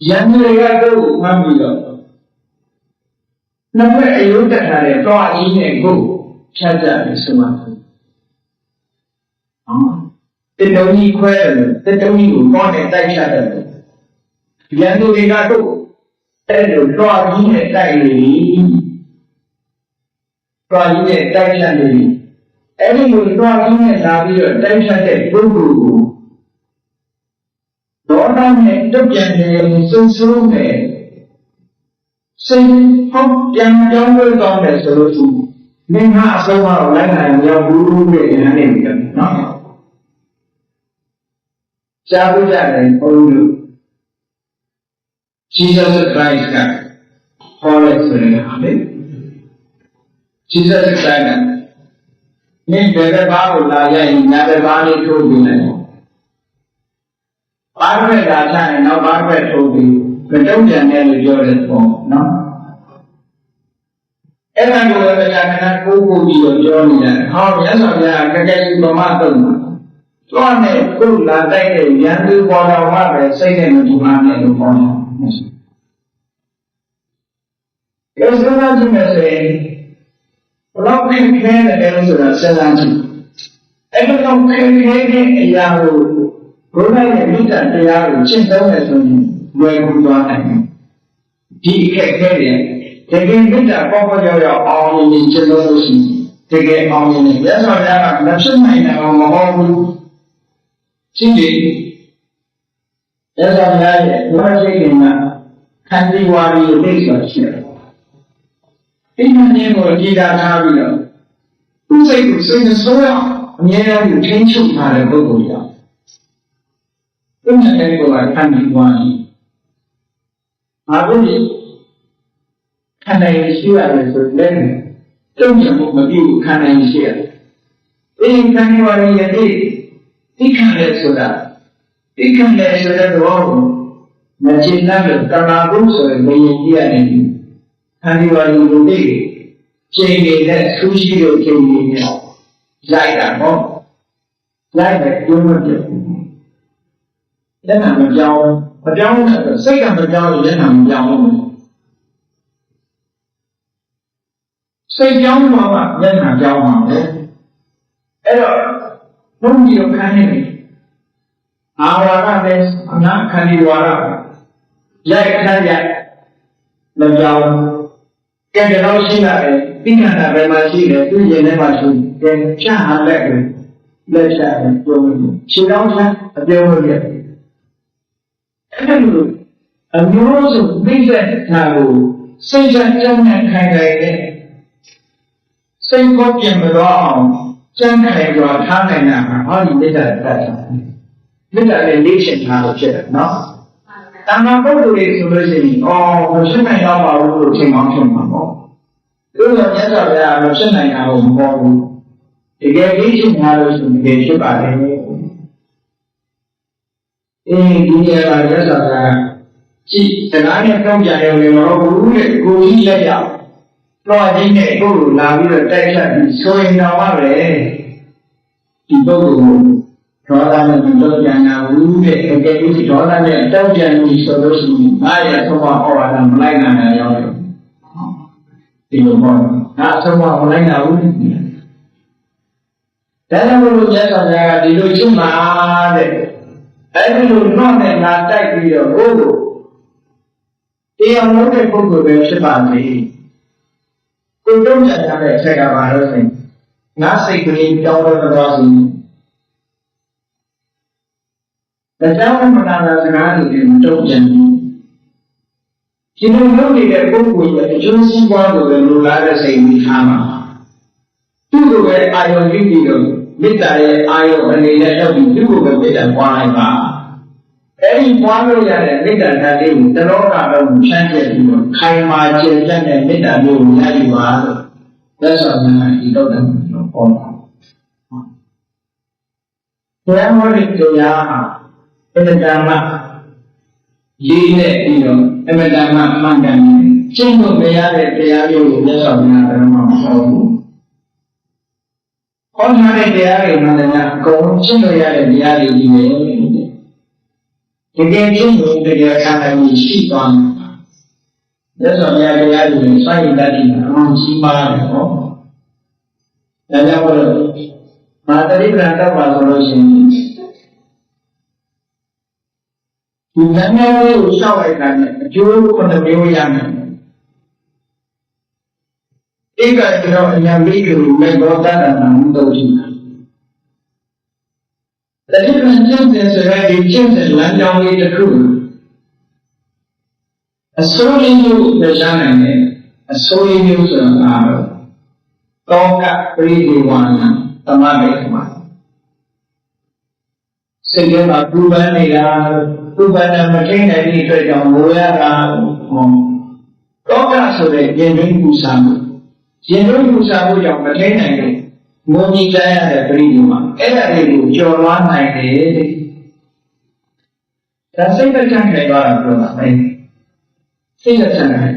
ယန္တရကတော့မှတ်ပြီးတော့နှစ်ဖက်အယုတ်တက်ထားတဲ့တောအကြီးနဲ့ကိုဖြတ်ကြတယ်ဆိုမှတတုံးကြီးခွဲတယ်တတုံးကြီးကိုတောနဲ့တိုက်ဖြတ်တယ်ယန္တရကတော့အဲ့လိုတောအကြီးနဲ့တိုက်နေပြီတောအကြီးနဲ့တိုက်ဖြတ်နေပြီအဲ့ဒီလိုတောအကြီးနဲ့လာပြီးတော့တိုက်ဖြတ်တဲ့ပုဂ္ဂိုလ်ကိုဒေါသနဲ့တုတ်ပြန်နေစိုးနဲ့စိတ်ဟောပြန်ကြောင်းလို့ကောင်းတယ်ဆိုလို့ရှိရင်မင်းကအဆုံးမတော့လိုက်နိုင်ရောက်ဘူးတဲ့ဉာဏ်နဲ့နော် Jabu Jalan Olu Jesus Christ ka Holy Spirit Jesus Christ ni bebe babu la ya ina bebe ni thu bi nai ba bwe la cha ni no ba bwe thu bi ma tung pian ne lo pyo de po noအဲ့ဒါကိုလည်းကြာခဏကိုပြီးတော့ပြောနေတာဟောမြတ်စွာဘုရားကကဲကြီးဗမာတုံးတော့နဲ့ကိုလာတိုက်တဲ့ရန်သူပေါ်တော်မှာပဲစိတ်နဲ့မတူမှနဲ့လို့ပြောတယ်။ကျေစွမ်းကြည့်မယ်ဆိုရင်ဘလောက်ခင်းခဲတယ်လို့ဆိုတာစဉ်းစားကြည့်။အဲ့လိုခင်းခဲတဲ့အရာကိုဘုရားရဲ့မိတ္တတရားကိုရှင်းသုံးမယ်ဆိုရင်လွယ်ကူသွားနိုင်တယ်။ဒီအခက်ခဲတွေတကယ်မိတ္တပေါ်ပေါ်ရောက်ရောက်အောင်မြင်ကျင့်လို့ရှိရင်တကယ်အောင်မြင်တယ်။မြတ်စွာဘုရားကမဖြစ်နိုင်တယ်မဟုတ်ဘူး။ရှင်းတယ်။မြတ်စွာဘုရားရဲ့ဘုရားရှိခိုးမှာခန္တီဝါရီကိုသိဆိုရှိတယ်။ဒီမှာနေကိုကြည်သာထားပြီးတော့သူ့စိတ်ကိုစိတ်နဲ့ဆိုးရအမြဲတမ်းထိန်းချုပ်ထားတဲ့ပုဂ္ဂိုလ်ကြောင့်သူ့နဲ့ကိုယ်ကခန္တီဝါရီအားလုံးခန္ဓာရှိရတယ်ဆိုတဲ့တုံ့ပြန်မှုမပြုခန္ဓာရှိရတယ်။ဒီခန္ဓာဝါရီရဲ့ဒီခန္ဓာဆိုတာဒီခန္ဓာဆိုတဲ့တော့မချိနတဲ့တဏှာဘုဆိုတဲ့ဘယင်ကြီးရတယ်ခန္ဓာဝါရီကိုသိချိန်နေတဲ့ဆူရှိလို့ချိန်နေတယ်လိုက်တာပေါ့လိုက်တယ်ကျိုးမပြတ်ဘူးလက်နာမပြောင်းတဲ့စိတ်ကမပြောင်းလို့လက်နာမပြောင်းဘူးစိတ်ပြောင်းမှာကမျက်နှာပြောင်းမှာပဲအဲ့တော့ဘုန်းကြီးတို့ခန်းနေတယ်အာဝါဒနဲ့အနာခန္ဒီဝါဒရိုက်ခန်းရိုက်မပြောင်းကဲတော့ရှိလာတယ်သိက္ခာဘယ်မှာရှိတယ်သူရင်ထဲမှာရှိတယ်ချားလက်တယ်လက်ချတယ်ပြောလို့ခြေတော်ချအပြောလို့ရတယ်အဲ့လိုအမျိုးစုသိတဲ့ထာကိုစိတ်ချကြောင်းနဲ့ခိုင်ခိုင်နဲ့စိတ်ကိုပြင်မတော့အောင်စံခိုင်စွာထားနိုင်တာဟာဟောဒီမေတ္တာတတ်တာမေတ္တာနဲ့လေ့ကျင့်ထားလို့ဖြစ်တယ်နော်တဏ္ဍာပုဂ္ဂိုလ်တွေဆိုလို့ရှိရင်မဖြစ်နိုင်တော့ပါဘူးလို့ထင်မှဖြစ်မှာပေါ့သူတို့မြတ်စွာဘုရားမဖြစ်နိုင်တာကိုမပေါ်ဘူးတကယ်လေ့ကျင့်ထားလို့ရှိရင်တကယ်ဖြစ်ပါတယ်ဒီနေရာမှာမြတ်စွာဘုရားကြည့်တရားနဲ့တောင်းကြရုံနဲ့မဟုတ်ဘူးတဲ့ကိုကြီးလက်ရောက်တော့ဒီနဲ့ကိုယ်လာပြီးတော့တိုက်ဖြတ်ပြီးဆိုရင်တော့ပါပဲဒီပုဂ္ဂိုလ်ကိုဒေါသနဲ့တောင်းကြတာဘူးတဲ့တကယ်လို့ဒေါသနဲ့တောင်းကြပြီးဆိုလို့ရှိရင်အားရဆုံးမဩဝါဒမလိုက်နိုင်တာရောက်တယ်ဒီလိုပေါ့ဒါဆုံးမမလိုက်နိုင်ဘူးဒါကြောင့်မို့လို့မြတ်စွာဘုရားကဒီလိုချုပ်မှာတဲ့အဲ့ဒီလိုတော့နဲ့ငါတိုက်ပြီးတော့ကိုယ်ကိုတရားလုံးတဲ့ပုဂ္ဂိုလ်ပဲဖြစ်ပါစေကိုယ်တော့ကြတဲ့အချက်ကဘာလို့ဆိုရင်ငါစိတ်ကလေးကြောင်းတော့သွားစီဒါကြောင့်မနာတာစကားတွေမတုံ့ပြန်ဘူးဒီလိုလုပ်နေတဲ့ပုဂ္ဂိုလ်ရဲ့အကျိုးစီးပွားကိုလည်းလိုလားတဲ့စိတ်ကြီးထားမှာသူ့ကိုပဲအာယုံကြည့်ပြီးတော့မေတ္တာရဲ့အာယုံအနေနဲ့ရောက်ပြီးသူ့ကိုပဲမေတ္တာပွားလိုက်ပါအဲဒီပွားလို့ရတဲ့မေတ္တာဓာတ်လေးကိုတလောကလုံးဖြန့်ကျက်ပြီးတော့ခိုင်မာကျယ်ပြန့်တဲ့မေတ္တာမျိုးကိုရယူပါလို့သက်ဆောင်နေဒီတော့တယ်လို့ပြောတာဘုရားဟောတဲ့တရားဟာအမတန်မှလေးနဲ့ပြီးတော့အမတန်မှမှန်ကန်တယ်ကျင့်လို့မရတဲ့တရားမျိုးကိုသက်ဆောင်နေတာတော့မဟုတ်ဘူးဟောထားတဲ့တရားတွေမှလည်းအကုန်ကျင့်လို့ရတဲ့တရားတွေကြီးပဲတကယ်ကျင့်လို့တရားခံနိုင်ရှိသွားတယ်။ဒါဆိုရင်တရားတွေစိုက်တတ်တယ်အမှန်ကြီးပါတယ်ဟော။ဒါကြောင့်မို့လို့မာတရိပ္ပံတောက်ပါဆိုလို့ရှိရင်ဒီဉာဏ်မျိုးကိုရှောက်လိုက်တာနဲ့အကျိုးခုနှစ်မျိုးရမယ်။ဧကကြောင့်အညာမိကိုမေဘောတနာနာမှုတို့ရှိတယ်။တတိယကျင့်တဲ့ဆိုရဲဒီကျင့်တဲ့လမ်းကြောင်းလေးတစ်ခုအစိုးရမျိုးကိုကြားနိုင်တယ်အစိုးရမျိုးဆိုတာတော့ကပရိဒီဝါနသမဂေမှာ စိတ်ထဲမှာပူပန်နေတာပူပန်တာမထိန်နိုင်တဲ့အတွက်ကြောင့်ငိုရတာတောကဆိုတဲ့ရင်တွင်းပူဆာမှုရင်တွင်းပူဆာမှုကြောင့်မထိန်နိုင်တဲ့ငိုကြည့်ကြရတဲ့ပရိဒီမှာအဲ့ဒါတွေကိုကျော်လွှားနိုင်တယ်တဲ့ဒါစိတ်သက်သာခိုင်သွားတာပြောတာပဲစိတ်သက်သာခိုင်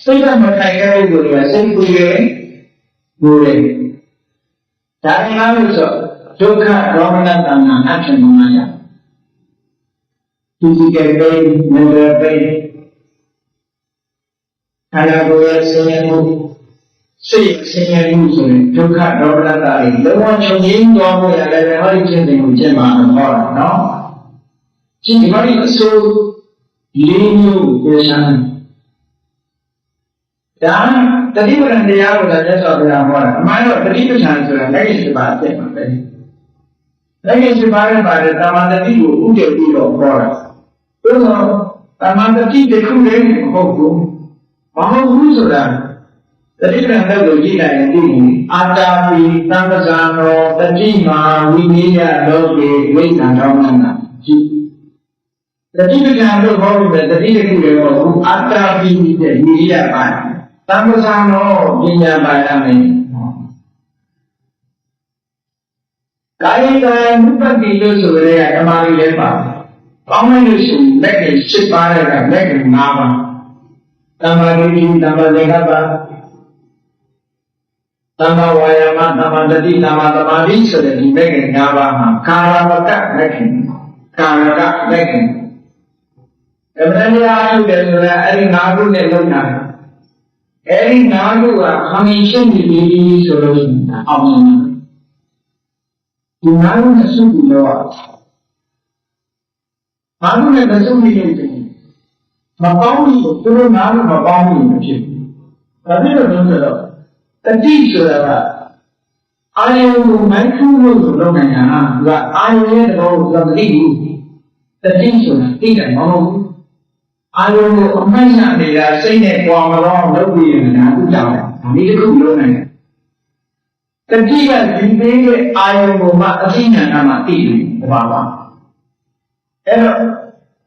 စိတ်ကမခိုင်တဲ့ပုဂ္ဂိုလ်ကစိတ်ပူရဲငိုရဲဒါမှမဟုတ်ဆိုဒုက္ခဒေါမနတဏ္ဍာအဖြစ်မှန်ရ physical pain mental pain ခန္ဓာကိုယ်ရဲ့ဆင်းရဲမှုစိတ်ဆင်းရဲမှုဆိုရင်ဒုက္ခဒေါမနတ္တာတွေလုံးဝချုပ်ငြိမ်းသွားဖို့ရတယ်ဟောဒီကျင့်စဉ်ကိုကျင့်မှာဟောတာနော်ဒီမှာဒီအစိုးလေးမျိုးကိုရှင်းဒါတတိပ္ပံတရားကိုလည်းဆက်ဆိုပြတာဟောတာအမှန်တော့တတိပ္ပံဆိုတာလက်ရှိပါအဖြစ်ပါပဲလက်ရှိပါရဲ့ပါတယ်တာမန်တတိကိုဥတည်ပြီးတော့ဟောတာဆိုတော့တာမန်တတိတစ်ခုတည်းမဟုတ်ဘူးမဟုတ်ဘူးဆိုတာတတိပ္ပံလက်ကိုကြည့်လိုက်ရင်ဒီအာတာပိသံဃာနောတတိမာဝိနည်းယလောကေဝိသံတော်မနာကြည့်တတိပ္ပံလို့ဟောပြီးတတိတစ်ခုတည်းမဟုတ်ဘူးအာတာပိတဲ့ဝိနည်းယပါသံဃာနောပညာပါရမယ်ကာယကံဥပ္ပတိလို့ဆိုရဲဓမ္မလေးလည်းပါကောင်းမယ်လို့ရှိရင်လက်က7ပါးတဲ့ကလက်က9ပါးသမ္မာဒိဋ္ဌိသမ္မာသင်္ကပ္ပသမ္မာဝါယာမသမ္မာတတိသမ္မာသမာဓိဆိုတဲ့ဒီလက်က9ပါးမှာကာရမကလက်ခင်ကာရကလက်ခင်အမှန်တရားအထုတ်တယ်ဆိုရင်အဲ့ဒီ9ခုနဲ့လုံးတာအဲ့ဒီ9ခုကခမင်းရှင်းနေပြီဆိုလို့ရှိရင်အောင်မြင်တယ်ဒီ9ခုနဲ့စုပြီးတော့9ခုနဲ့မစုပြီးလို့မပေါင်းဘူးသူတို့9ခုမပေါင်းဘူးမဖြစ်ဘူးဒါဖြစ်လို့ဆိုတော့တတိဆိုတာကအာယုံကိုမိုက်ခုလို့ဆိုလုပ်နိုင်တာကအာယုံရဲ့သဘောကိုမသိဘူးတတိဆိုတာသိတယ်မဟုတ်ဘူးအာယုံကိုအမှတ်ရနေတာစိတ်နဲ့ကြွားမလို့လုပ်ပြီးရင်ဒါဥကြောင်းတယ်ဒီတစ်ခုလုပ်နိုင်တယ်တတိကဒီပေးတဲ့အာယုံကိုမှအသိဉာဏ်ကမှသိတယ်ဘာပါအဲ့တော့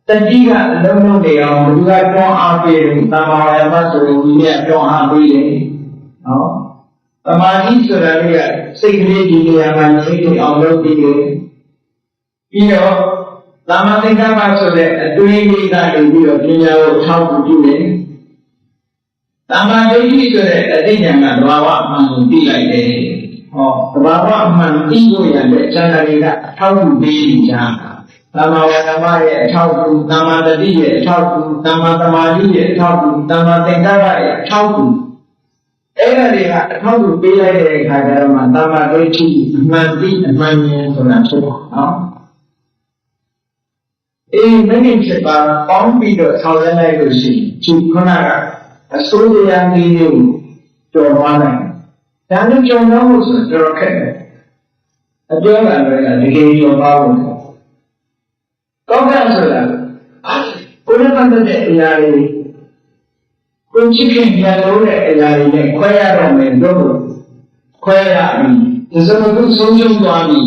တတိကအလုံးလုံးနေအောင်ဘုရားကြောင်းအားပေးတယ်သမာဝါယမဆိုရင်ဒီနေ့ကြောင်းအားပေးတယ်နော်သမာဓိဆိုတာကစိတ်ကလေးဒီနေရာမှာစိတ်ကိုအောင်လုပ်ပြီးတယ်ပြီးတော့သမ္မာသင်္ကပ္ပဆိုတဲ့အတွေးလေးကနေပြီးတော့ပညာကိုထောက်ပြုတယ်သမ္မာဒိဋ္ဌိဆိုတဲ့အသိဉာဏ်ကသဘာဝအမှန်ကိုသိလိုက်တယ်ဟောသဘာဝအမှန်သိဖို့ရတဲ့အကျဉ်းလေးကအထောက်ပြုပေးကြသမ္မာဝါယာမရဲ့အထောက်ပြုသမ္မာတတိရဲ့အထောက်ပြုသမ္မာသမာဓိရဲ့အထောက်ပြုသမ္မာသင်္ကပ္ပရဲ့အထောက်ပြုအဲ့ဒါတွေကအထောက်ပြုပေးလိုက်တဲ့အခါကျတော့မှသမ္မာဒိဋ္ဌိအမှန်သိအမှန်မြင်ဆိုတာဖြစ်ပါနော်မိနစ်7ပါးပေါင်းပြီးတော့ဆောင်ရွက်လိုက်လို့ရှိရင်ဒီခုနကအစိုးရနည်းကိုကျော်သွားနိုင်ဒါနဲ့ကျော်သွားဖို့ဆိုတော့ခက်တယ်အပြောတာလည်းတကယ်ကျော်သွားဖို့ကောင်းတယ်ဆိုတာကိုယ်နဲ့ပတ်သက်တဲ့အရာတွေကိုချစ်ခင်ကြလို့တဲ့အရာတွေနဲ့ခွဲရတော့မယ်လို့ခွဲရပြီဒီစမကုဆုံးရှုံးသွားပြီ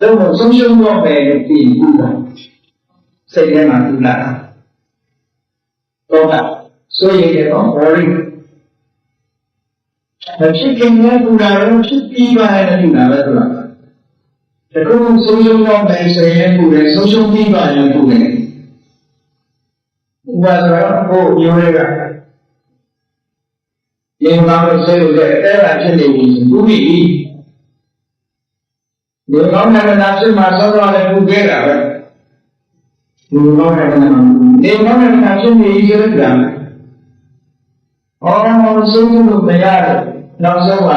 တော့ဆုံးရှုံးတော့ပဲလို့ပြီးဘူးလားစိတ်ထဲမှာတူလာတော့ဆိုရတဲ့တော့ worry ဖြစ်ခင်နဲ့တူလာတော့ဖြစ်ပြီးပါရဲ့တူလာပဲဆိုတာတခုဆုံးရှုံးတော့ပဲဆိုရင်ပူတယ်ဆုံးရှုံးပြီးပါရင်ပူတယ်ဥပမာတော့ဟိုမျိုးတွေကဒီမှာလို့ဆိုရတဲ့အဲ့ဒါဖြစ်နေပြီပူပြီဒီကောင်းတဲ့နာဖြစ်မှာစောစောလည်းပူခဲ့တာပဲဒီမောင်နဲ့ဒီမောင်နဲ့ဖြစ်နေရတဲ့ကြာ။အော်ဆုံးလို့မရတယ်။နောက်ဆုံးက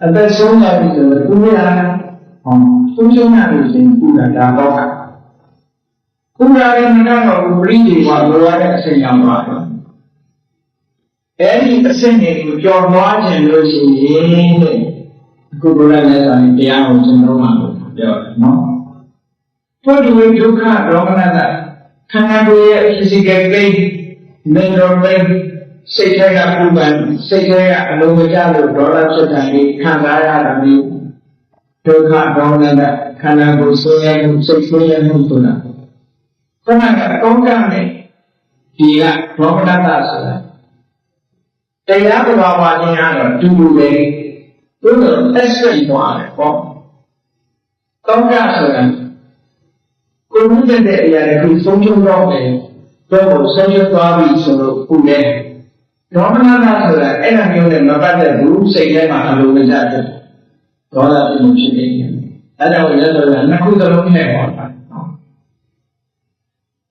အသက်ဆုံးရပြီဆိုတော့သူရဆုံးရှုံးရလို့ရှိရင်ကုသတာတော့ကုသရမကတော့ပရိသေဝလိုရတဲ့အချိန်ရောက်သွားတော့အဲဒီအချိန်ကိုကြော်သွားခြင်းလို့ရှိရင်အခုဘုရားလည်းဆိုရင်တရားကိုကျွန်တော်မှပြောတယ်နော်။ထို့တူဒုက္ခဒေါမနတခန္ဓာကိုယ်ရဲ့ physical pain mental pain စိတ်ထဲကပူပန်စိတ်ထဲကအလုံးမကျလို့ဒေါသဖြစ်တာလေးခံစားရတာမျိုး ဒုက္ခဒေါမနခန္ဓာကိုယ်ဆိုးရမှုစိတ်ဆိုးရမှုဆိုတာခန္ဓာကအကောင်းကနဲ့ဒီကဒေါမနဆိုတာတရားသဘာဝချင်းကတော့တူတူပဲသို့တော့အဆက်သွားတယ်ပေါ့ကောင်းကဆိုတာကိုယ်မှုတဲ့အရာတွေဆုံးရှုံးတော့တယ်တော့ဆုံးရှုံးသွားပြီဆိုတော့ခုလေဒေါမနဆိုတာအဲ့ဒါမျိုးနဲ့မပတ်သက်ဘူးစိတ်ထဲမှာအလိုမကျတဲ့ဒေါသဖြစ်နေတယ်အဲ့ဒါကိုရသော်နှစ်ခုသလုံးနဲ့ဟောတာနော်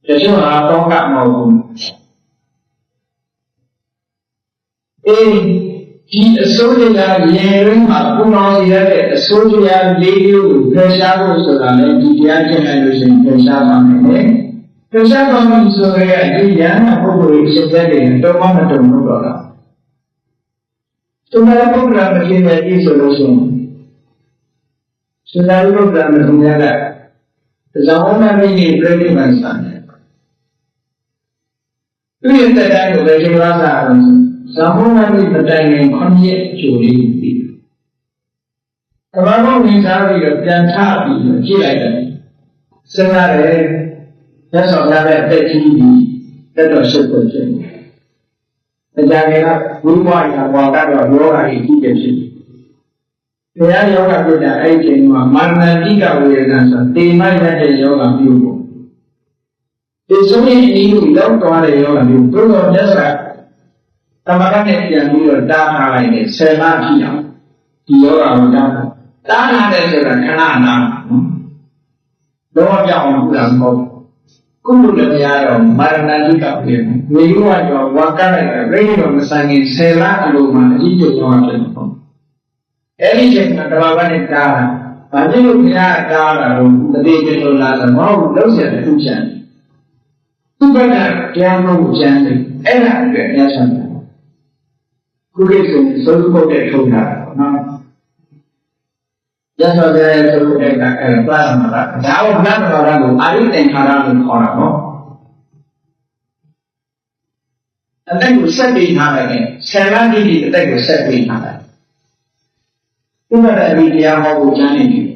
တချို့ဟာကောင်းကမဟုတ်ဘူးဒီအစိုးရကရေရင်းမှာပူလောင်ရတဲ့အစိုးရလေးမျိုးကိုဖယ်ရှားဖို့ဆိုတာလည်းဒီတရားကျင့်လိုက်လို့ရှိရင်ဖယ်ရှားပါမယ်ဖယ်ရှားပါမယ်ဆိုရင်ဒီဉာဏ်ပုဂ္ဂိုလ်ရဲ့စိတ်ဓာတ်တွေတော့မတုံလို့တော့လားသူမပုဂ္ဂိုလ်မဖြစ်တဲ့ဒီဆိုလို့ရှိရင်စန္ဒာရုပ်ကမထုံရတဲ့ဇောင်းမမင်းကြီးပြိဋိဘံစံတယ်သူရဲ့တရားကိုလည်းဒီလိုစားအောင်ဇောင်းမမင်းမတိုင်ခင်9ရက်ကျိုးလေးပြီးကမ္ဘာ့ဝင်စားပြီးတော့ပြန်ထပြီးကြည့်လိုက်တယ်စဉ်းစားတယ်လက်ဆောင်ရတဲ့အသက်ကြီးပြီးတက်တော်ရှိဖို့ဖြစ်တယ်တရားကဝိဝါယဝါကတော့ယောဂါကြီးကြည့်ဖြစ်တယ်တရားယောဂပြုတာအဲ့ဒီချိန်မှာမာနတိကဝေဒနာဆိုတေမိုက်တဲ့ယောဂပြုဖို့ဒီဆိုရင်ဒီလိုရောက်သွားတဲ့ယောဂပြုသို့တော်မြတ်စွာတမန်နဲ့ပြန်ပြီးတော့တားထားလိုက်တယ်ဆယ်လဖြစ်အောင်ဒီယောဂကိုတားထားတယ်ဆိုတာခဏနာတော့ကြောက်အောင်ပြုတာမဟုတ်ကုသိုလ်လည်းမရတော့မာနတိကဝေဒနာဝေယောကျော်ဝါကလိုက်တယ်ဘယ်လိုမဆိုင်ရင်ဆယ်လအလိုမှအကြီးကျယ်ယောဂဖြစ်တယ်အဲ့ဒီချိန်မှာတဘာဝနဲ့တားတာ။ဘာဖြစ်လို့ဘုရားတားတာလို့တတိယလို့လားဆိုတော့လုံးဆက်တစ်ခုချမ်း။သူ့ဘက်ကတရားမှုချမ်းတယ်။အဲ့ဒါအတွက်အများဆုံးတယ်။ခုကိစ္စကိုစိုးဖို့တဲ့ထုံးတာနော်။ရသော်တဲ့ဆိုတဲ့ကအဲ့ဒါပါမှာလား။ဒါကိုဘုရားတော်ကိုအာရိသင်္ခါရလို့ခေါ်တာပေါ့။အတက်ကိုဆက်ပြီးထားလိုက်တယ်။ဆယ်လတိတိအတက်ကိုဆက်ပြီးထားလိုက်ဥပဒေအပြီးတရားဟောဖို့ကျမ်းနေတယ်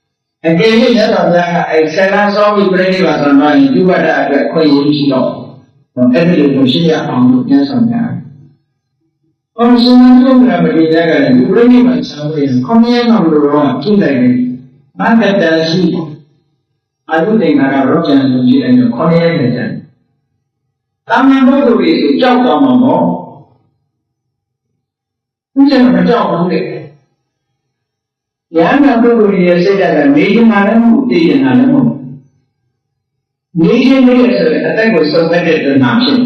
။အကယ်၍ရသော်ဗျာကအဲဆယ်လစောပြီးပြိဋိဘံဆိုတော့ရင်ဥပဒေအတွက်ခွင့်ရရှိတော့အဲ့ဒီလိုရှိရအောင်လို့ကျမ်းဆောင်ကြတယ်။အော်ရှင်မတို့ကမဒီတဲ့ကလည်းပြိဋိဘံဆောင်ရင်ခေါင်းရဲကောင်လို့တော့ကြည့်လိုက်တယ်။ဘာကတည်းရှိအာရုံတင်တာကတော့ကျန်လို့ကြည့်လိုက်တော့ခေါင်းရဲနေတယ်။တာမန်ဘုဒ္ဓတွေကြောက်သွားမှာပေါ့။သူကျတော့မကြောက်ဘူးလေ။ဉာဏ်နဲ့ပုဂ္ဂိုလ်ရဲ့စိတ်ဓာတ်ကနေခြင်းလည်းမဟုတ်သိခြင်းလည်းမဟုတ်နေခြင်းလေးဆိုရင်အသက်ကိုစုံမဲ့တဲ့အတွက်နာဖြစ်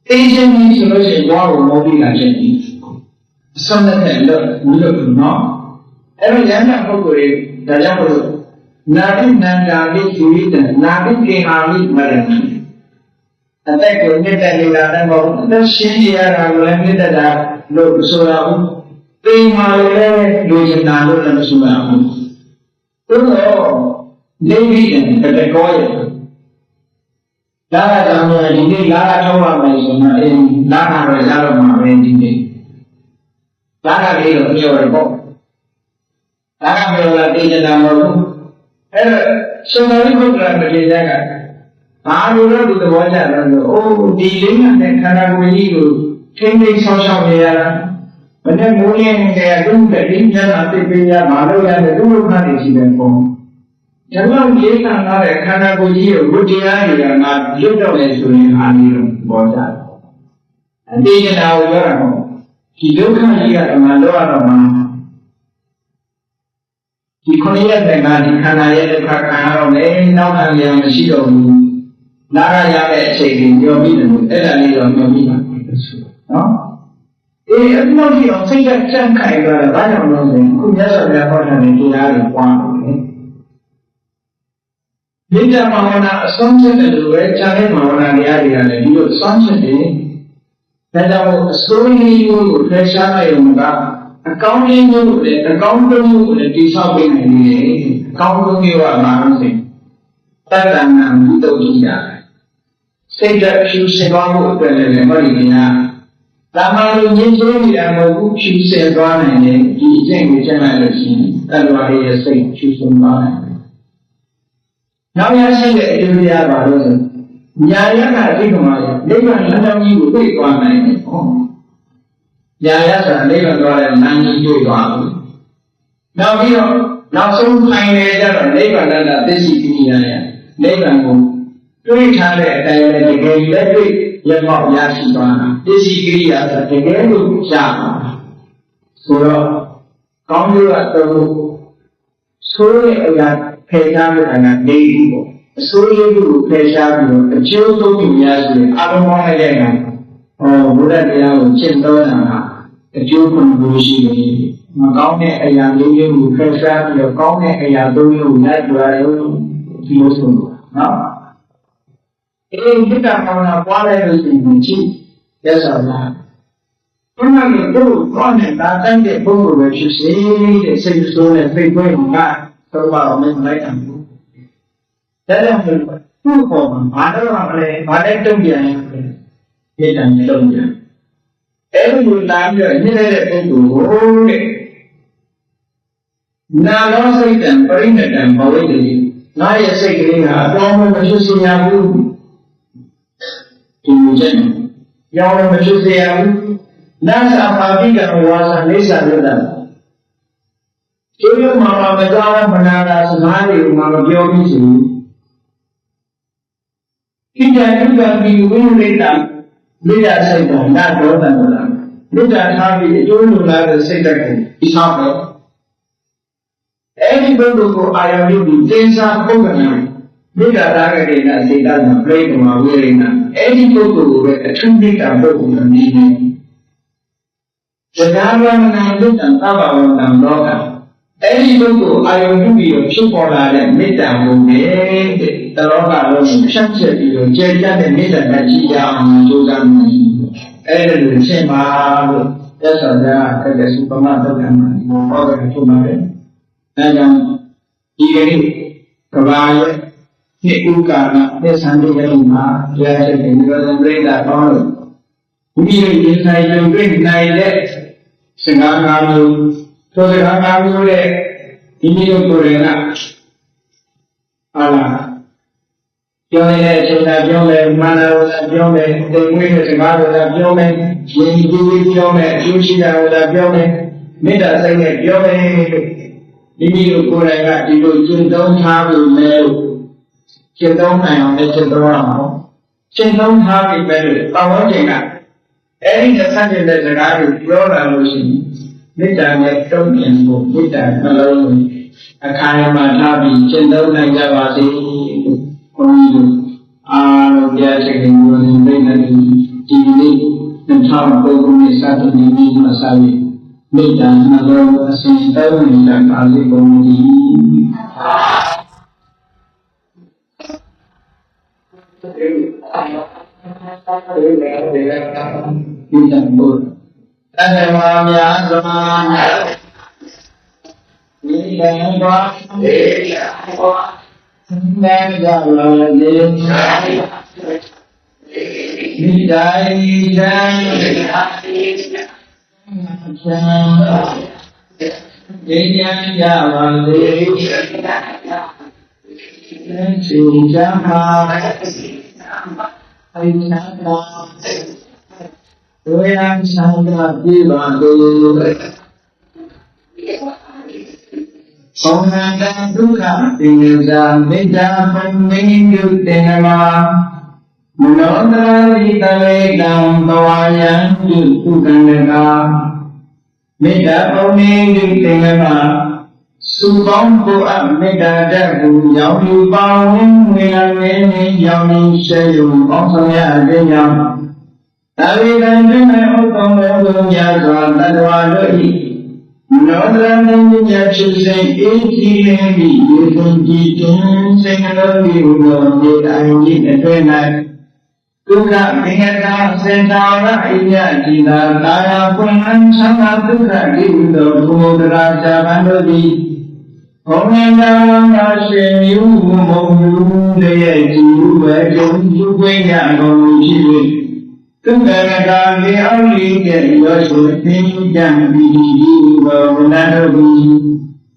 သိခြင်းကြီးဆိုလို့ရှိရင်ဘောကိုမောပြီးလာခြင်းကြီးအဆုံးနဲ့လို့နော်အဲ့တော့ဉာဏ်နဲ့ပုဂ္ဂိုလ်ရဲ့ဒါကြောင့်မလို့နာတိနန္တာလိယူရိတနာတိကေဟာလိမရဏအသက်ကိုမြင့်တဲ့နေတာလည်းမဟုတ်အသက်ရှင်ရတာကိုလည်းမြင့်တဲ့တာလို့ဆိုတာဘူးသိမှလည်းလူကျင်တာလို့လည်းမရှိပါဘူး။သို့တော့နေပြီးတဲ့တကောရဲ့လာတာကြောင့်ဒီနေ့လာတာထောက်ပါမယ်ဆိုတော့လာတာတော့ရတော့မှာပဲဒီနေ့လာတာလေးတော့ပြောရပေါ့လာတာပြောလာသိနေတာမဟုတ်ဘူးအဲ့တော့ရှင်သာရိပုတ္တရာမထေရကဘာလို့လဲဒီသဘောကျတယ်လို့အိုးဒီလေးနဲ့ခန္ဓာကိုယ်ကြီးကိုထိမ့်သိမ်းဆောင်ရှောက်နေရတာမနေ့မိုးရင်းတဲ့လူတွေဒီညနာသိပေးရမှာလို့ရတဲ့ဒုက္ခတွေရှိတယ်ပေါ့။ဒါကြောင့်ဒီကံလာတဲ့ခန္ဓာကိုယ်ကြီးကိုဝိတရားတွေကငါလွတ်တော့လေဆိုရင်အာနိလို့ပေါ်ကြတယ်။အတိအကျတာကိုပြောတာပေါ့။ဒီဒုက္ခကြီးကမှလောရတော့မှဒီခொနည်းရဲ့ကဒီခန္ဓာရဲ့ဒုက္ခခံရတော့လေနောက်ခံရမရှိတော့ဘူး။နာရရတဲ့အချိန်ကိုပြောပြီးတယ်အဲ့ဒါလေးတော့ပြောပြီးပါနော်။အဲ့ဒီလိုကြီးအောင်စိတ်ကကြံ့ခိုင်သွားတာဘာကြောင့်လဲဆိုရင်ခုမြတ်စွာဘုရားဟောတဲ့တရားတွေပွားတယ်။ဒီကြမှာဝနာအဆုံးချက်တဲ့လူပဲခြားတဲ့မှာဝနာတရားတွေကလည်းဒီလိုအဆုံးချက်တွေဒါကြောင့်အစိုးရမျိုးကိုဖယ်ရှားလိုက်ရုံကအကောင်းကြီးမျိုးကိုလည်းအကောင်းတစ်မျိုးကိုလည်းတိဆောက်ပေးနိုင်တယ်။အကောင်းတစ်မျိုးကဘာလို့ဆိုတတ္တနာဘုဒ္ဓကြီးရတယ်။စိတ်ဓာတ်ဖြူစင်သွားမှုအတွက်လည်းမဟုတ်ဘူးညာ တာမန်လူကြီးချင်းနေတာမဟုတ်ဘူးဖြူစင်သွားနိုင်တယ်ဒီအကျင့်ကိုကျင့်လိုက်လို့ရှိရင်တဏှာရဲ့စိတ်ဖြူစင်သွားနိုင်တယ်နောက်ရရှိတဲ့အကျိုးတရားပါလို့ဆိုညာရကအတိတ်ကမှနိဗ္ဗာန်လမ်းကြောင်းကြီးကိုသိသွားနိုင်တယ်ဟောညာရဆိုတာနိဗ္ဗာန်သွားတဲ့လမ်းကြီးတွေ့သွားဘူးနောက်ပြီးတော့နောက်ဆုံးထိုင်နေကြတော့နိဗ္ဗာန်တသိရှိပြီးရတဲ့နိဗ္ဗာန်ကိုတွေးထားတဲ့အတိုင်းလည်းတကယ်လက်တွေ့ရမောက်ရရှိသွားတာသိရှိကိရိယာဆိုတကယ်လို့ရပါဆိုတော့ကောင်းကျိုးကတော့ဆိုးတဲ့အရာဖယ်ရှားလို့နေတာနေဘူးပေါ့အဆိုးလေးကိုဖယ်ရှားပြီးတော့အကျိုးသုံးပြီးများဆိုရင်အလုံးပေါင်းလိုက်တဲ့အခါဘုရားတရားကိုကျင့်တော်တာကအကျိုးကိုရှိတယ်မကောင်းတဲ့အရာလေးကိုဖယ်ရှားပြီးတော့ကောင်းတဲ့အရာသုံးမျိုးလိုက်ကြရတယ်ဒီလိုဆိုနော်ဒီကိစ္စကောင်းတာပွားလိုက်လို့ရှိရင်ကြည့်ရသော်လားဘုရားကတော့ကောင်းတဲ့တန်တဲ့ပုဂ္ဂိုလ်ပဲဖြစ်စေတဲ့စိတ်ဆိုးနဲ့ဖိတ်ခွဲမှာတော့ဘာမှမလိုက်နိုင်ဘူးဒါကြောင့်သူ့ပေါ်မှာဘာတော့မလဲဘာလဲတုံ့ပြန်ရတဲ့တုံ့ပြန်အဲ့ဒီလိုလာပြီးတော့ညနေတဲ့ပုဂ္ဂိုလ်ကိုတဲ့နာလောစိတ်တံပရိဏတံဘဝိတ္တိငါရဲ့စိတ်ကလေးကအတော်မဖြစ်စေရဘူးဒီလိုချက်ရောင်းမဖြစ်စေရဘူးနာသာပါဠိကဝါစာလိစ္ဆာလွတ်တာကျိုးရမှာမကြောက်မနာတာစကားတွေကိုမပြောဘူးဆိုကိတ္တယုဂပိဝိဝိတံမိဒ္ဒစိတ်တော်နာဒေါသတော်လားမိဒ္ဒထားပြီးအကျိုးလိုလားတဲ့စိတ်ဓာတ်ကိုဒီဆောင်ပဲအဲ့ဒီဘုဒ္ဓကိုအာရုံပြုပြီးသင်္စာပုဂ္ဂနာမိဒ္ဒရာဂတိနာစေတနာပြိတ္တမဝိရိဏအဲ့ဒီပုဂ္ဂိုလ်ကိုပဲအထူးမိဒ္ဒပုဂ္ဂိုလ်အနေနဲ့ဇဂဝမနာလုတ္တံသဗ္ဗဝန္တံလောကအဲ့ဒီပုဂ္ဂိုလ်အာယုံပြုပြီးတော့ဖြစ်ပေါ်လာတဲ့မေတ္တာကိုနဲ့တလောကလုံးကိုဖြန့်ကျက်ပြီးတော့ကျေပြတ်တဲ့မေတ္တာနဲ့ကြည်ရအောင်ကြိုးစားမယ်အဲ့ဒါလိုရှင်းပါလို့သက်ဆောင်ကြတဲ့စုပမသုတ်ကံမှာဟောတယ်ထုတ်ပါတယ်အဲကြောင့်ဒီကနေ့ကဘာရဲ့ဒီဥက္ကာနာသစ္စာတရားမှာတရားချက်တွေပြောတဲ့ပြိဿတော်လို့ဘုရားရှင်ဆိုင်ကြုံတွေ့နိုင်တဲ့စကားကားမျိုးသောစကားကားမျိုးတဲ့ဒီမျိုးကိုယ်ရကဟာလားပြောနေတဲ့အချိန်ကပြောမယ်မာနဝဇပြောမယ်တိမ်မွေးတဲ့စကားတွေကပြောမယ်ယဉ်ကျေးပြောမယ်အကျိုးရှိတာကပြောမယ်မေတ္တာစိတ်နဲ့ပြောမယ်ဒီမျိုးကိုယ်ရကဒီလိုကျင့်သုံးထားပြီးမယ်ကျင့်သုံးနိုင်အောင်လည်းကျင့်သုံးရအောင်ကျင့်သုံးထားပြီးပဲလို့ပတ်ဝန်းကျင်ကအဲ့ဒီသက်ဆိုင်တဲ့စကားကိုပြောလာလို့ရှိရင်မေတ္တာနဲ့တုံ့ပြန်ဖို့မေတ္တာနှလုံးကိုအခါရမှာထားပြီးကျင့်သုံးနိုင်ကြပါစေလို့ဘုန်းကြီးတို့အားလုံးပြည့်စုံတဲ့ဘုရားရှင်ပြိဋ္ဌာန်ဒီနေ့2009ခုနှစ်စတင်ပြီးမှစပြီးမေတ္တာနှလုံးအစဉ်တောင်းနေတာပါလိမ့်ကုန်သည်ဒီတန်ဖို့တဏ္ဍာများစွာဒီလန်ပါဒေယဟောသံဃာလာလေမိဒိုင်တံသံဒေယံကြပါလေစိတ်ကြမှာအိဋ္ဌာဒဝေယံသံဃာပြေပါလေဩနန္တဒုက္ခသင်္ကေဇာမေတ္တာပုံမိညုတေနမမနောတရိတလေတံဘဝယံတုကုကန္တကာမေတ္တာပုံမိညုတေနမစုပေါင်းကိုအမေတ္တာတတ်ကိုရောင်ယူပါဝင်ဝင်လာနေရောင်ယူရှေယုံပေါင်းဆောင်ရခြင်းကြောင့်သာဝေကံတွင်မဲ့ဥတ္တမဘုရားစွာတတ္တဝါတို့၏နောဒရဏဉ္ဇဖြစ်စေအေတိလေမိယေသွန်ကြည်တွင်စေကလောဝိဟုသောဒေတာယိအတွင်၌ဒုက္ခမေဟတာစေတာရအိယတိတာကာယပွင့်လန်းချမ်းသာဒုက္ခဒီဟုသောဘုမောဒရာဇာဗန္တို့သည်ဘုံဉာဏ်ဝန္တာရှင်ယူမုံယူလည်းကြည်ဝဲကြုံယူခွင့်ရကုန်ဖြစ်၍ သူကလေအောင်လေးကရောဆိုသိကြံပြီးဘောနန္ဒု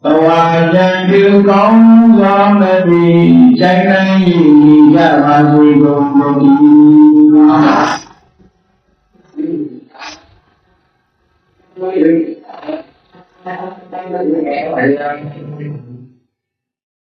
ဘဝကြံပြုကောင်းစွာမသည်ချိန်တိုင်းရည်ကြပါစေကုန်မူ၏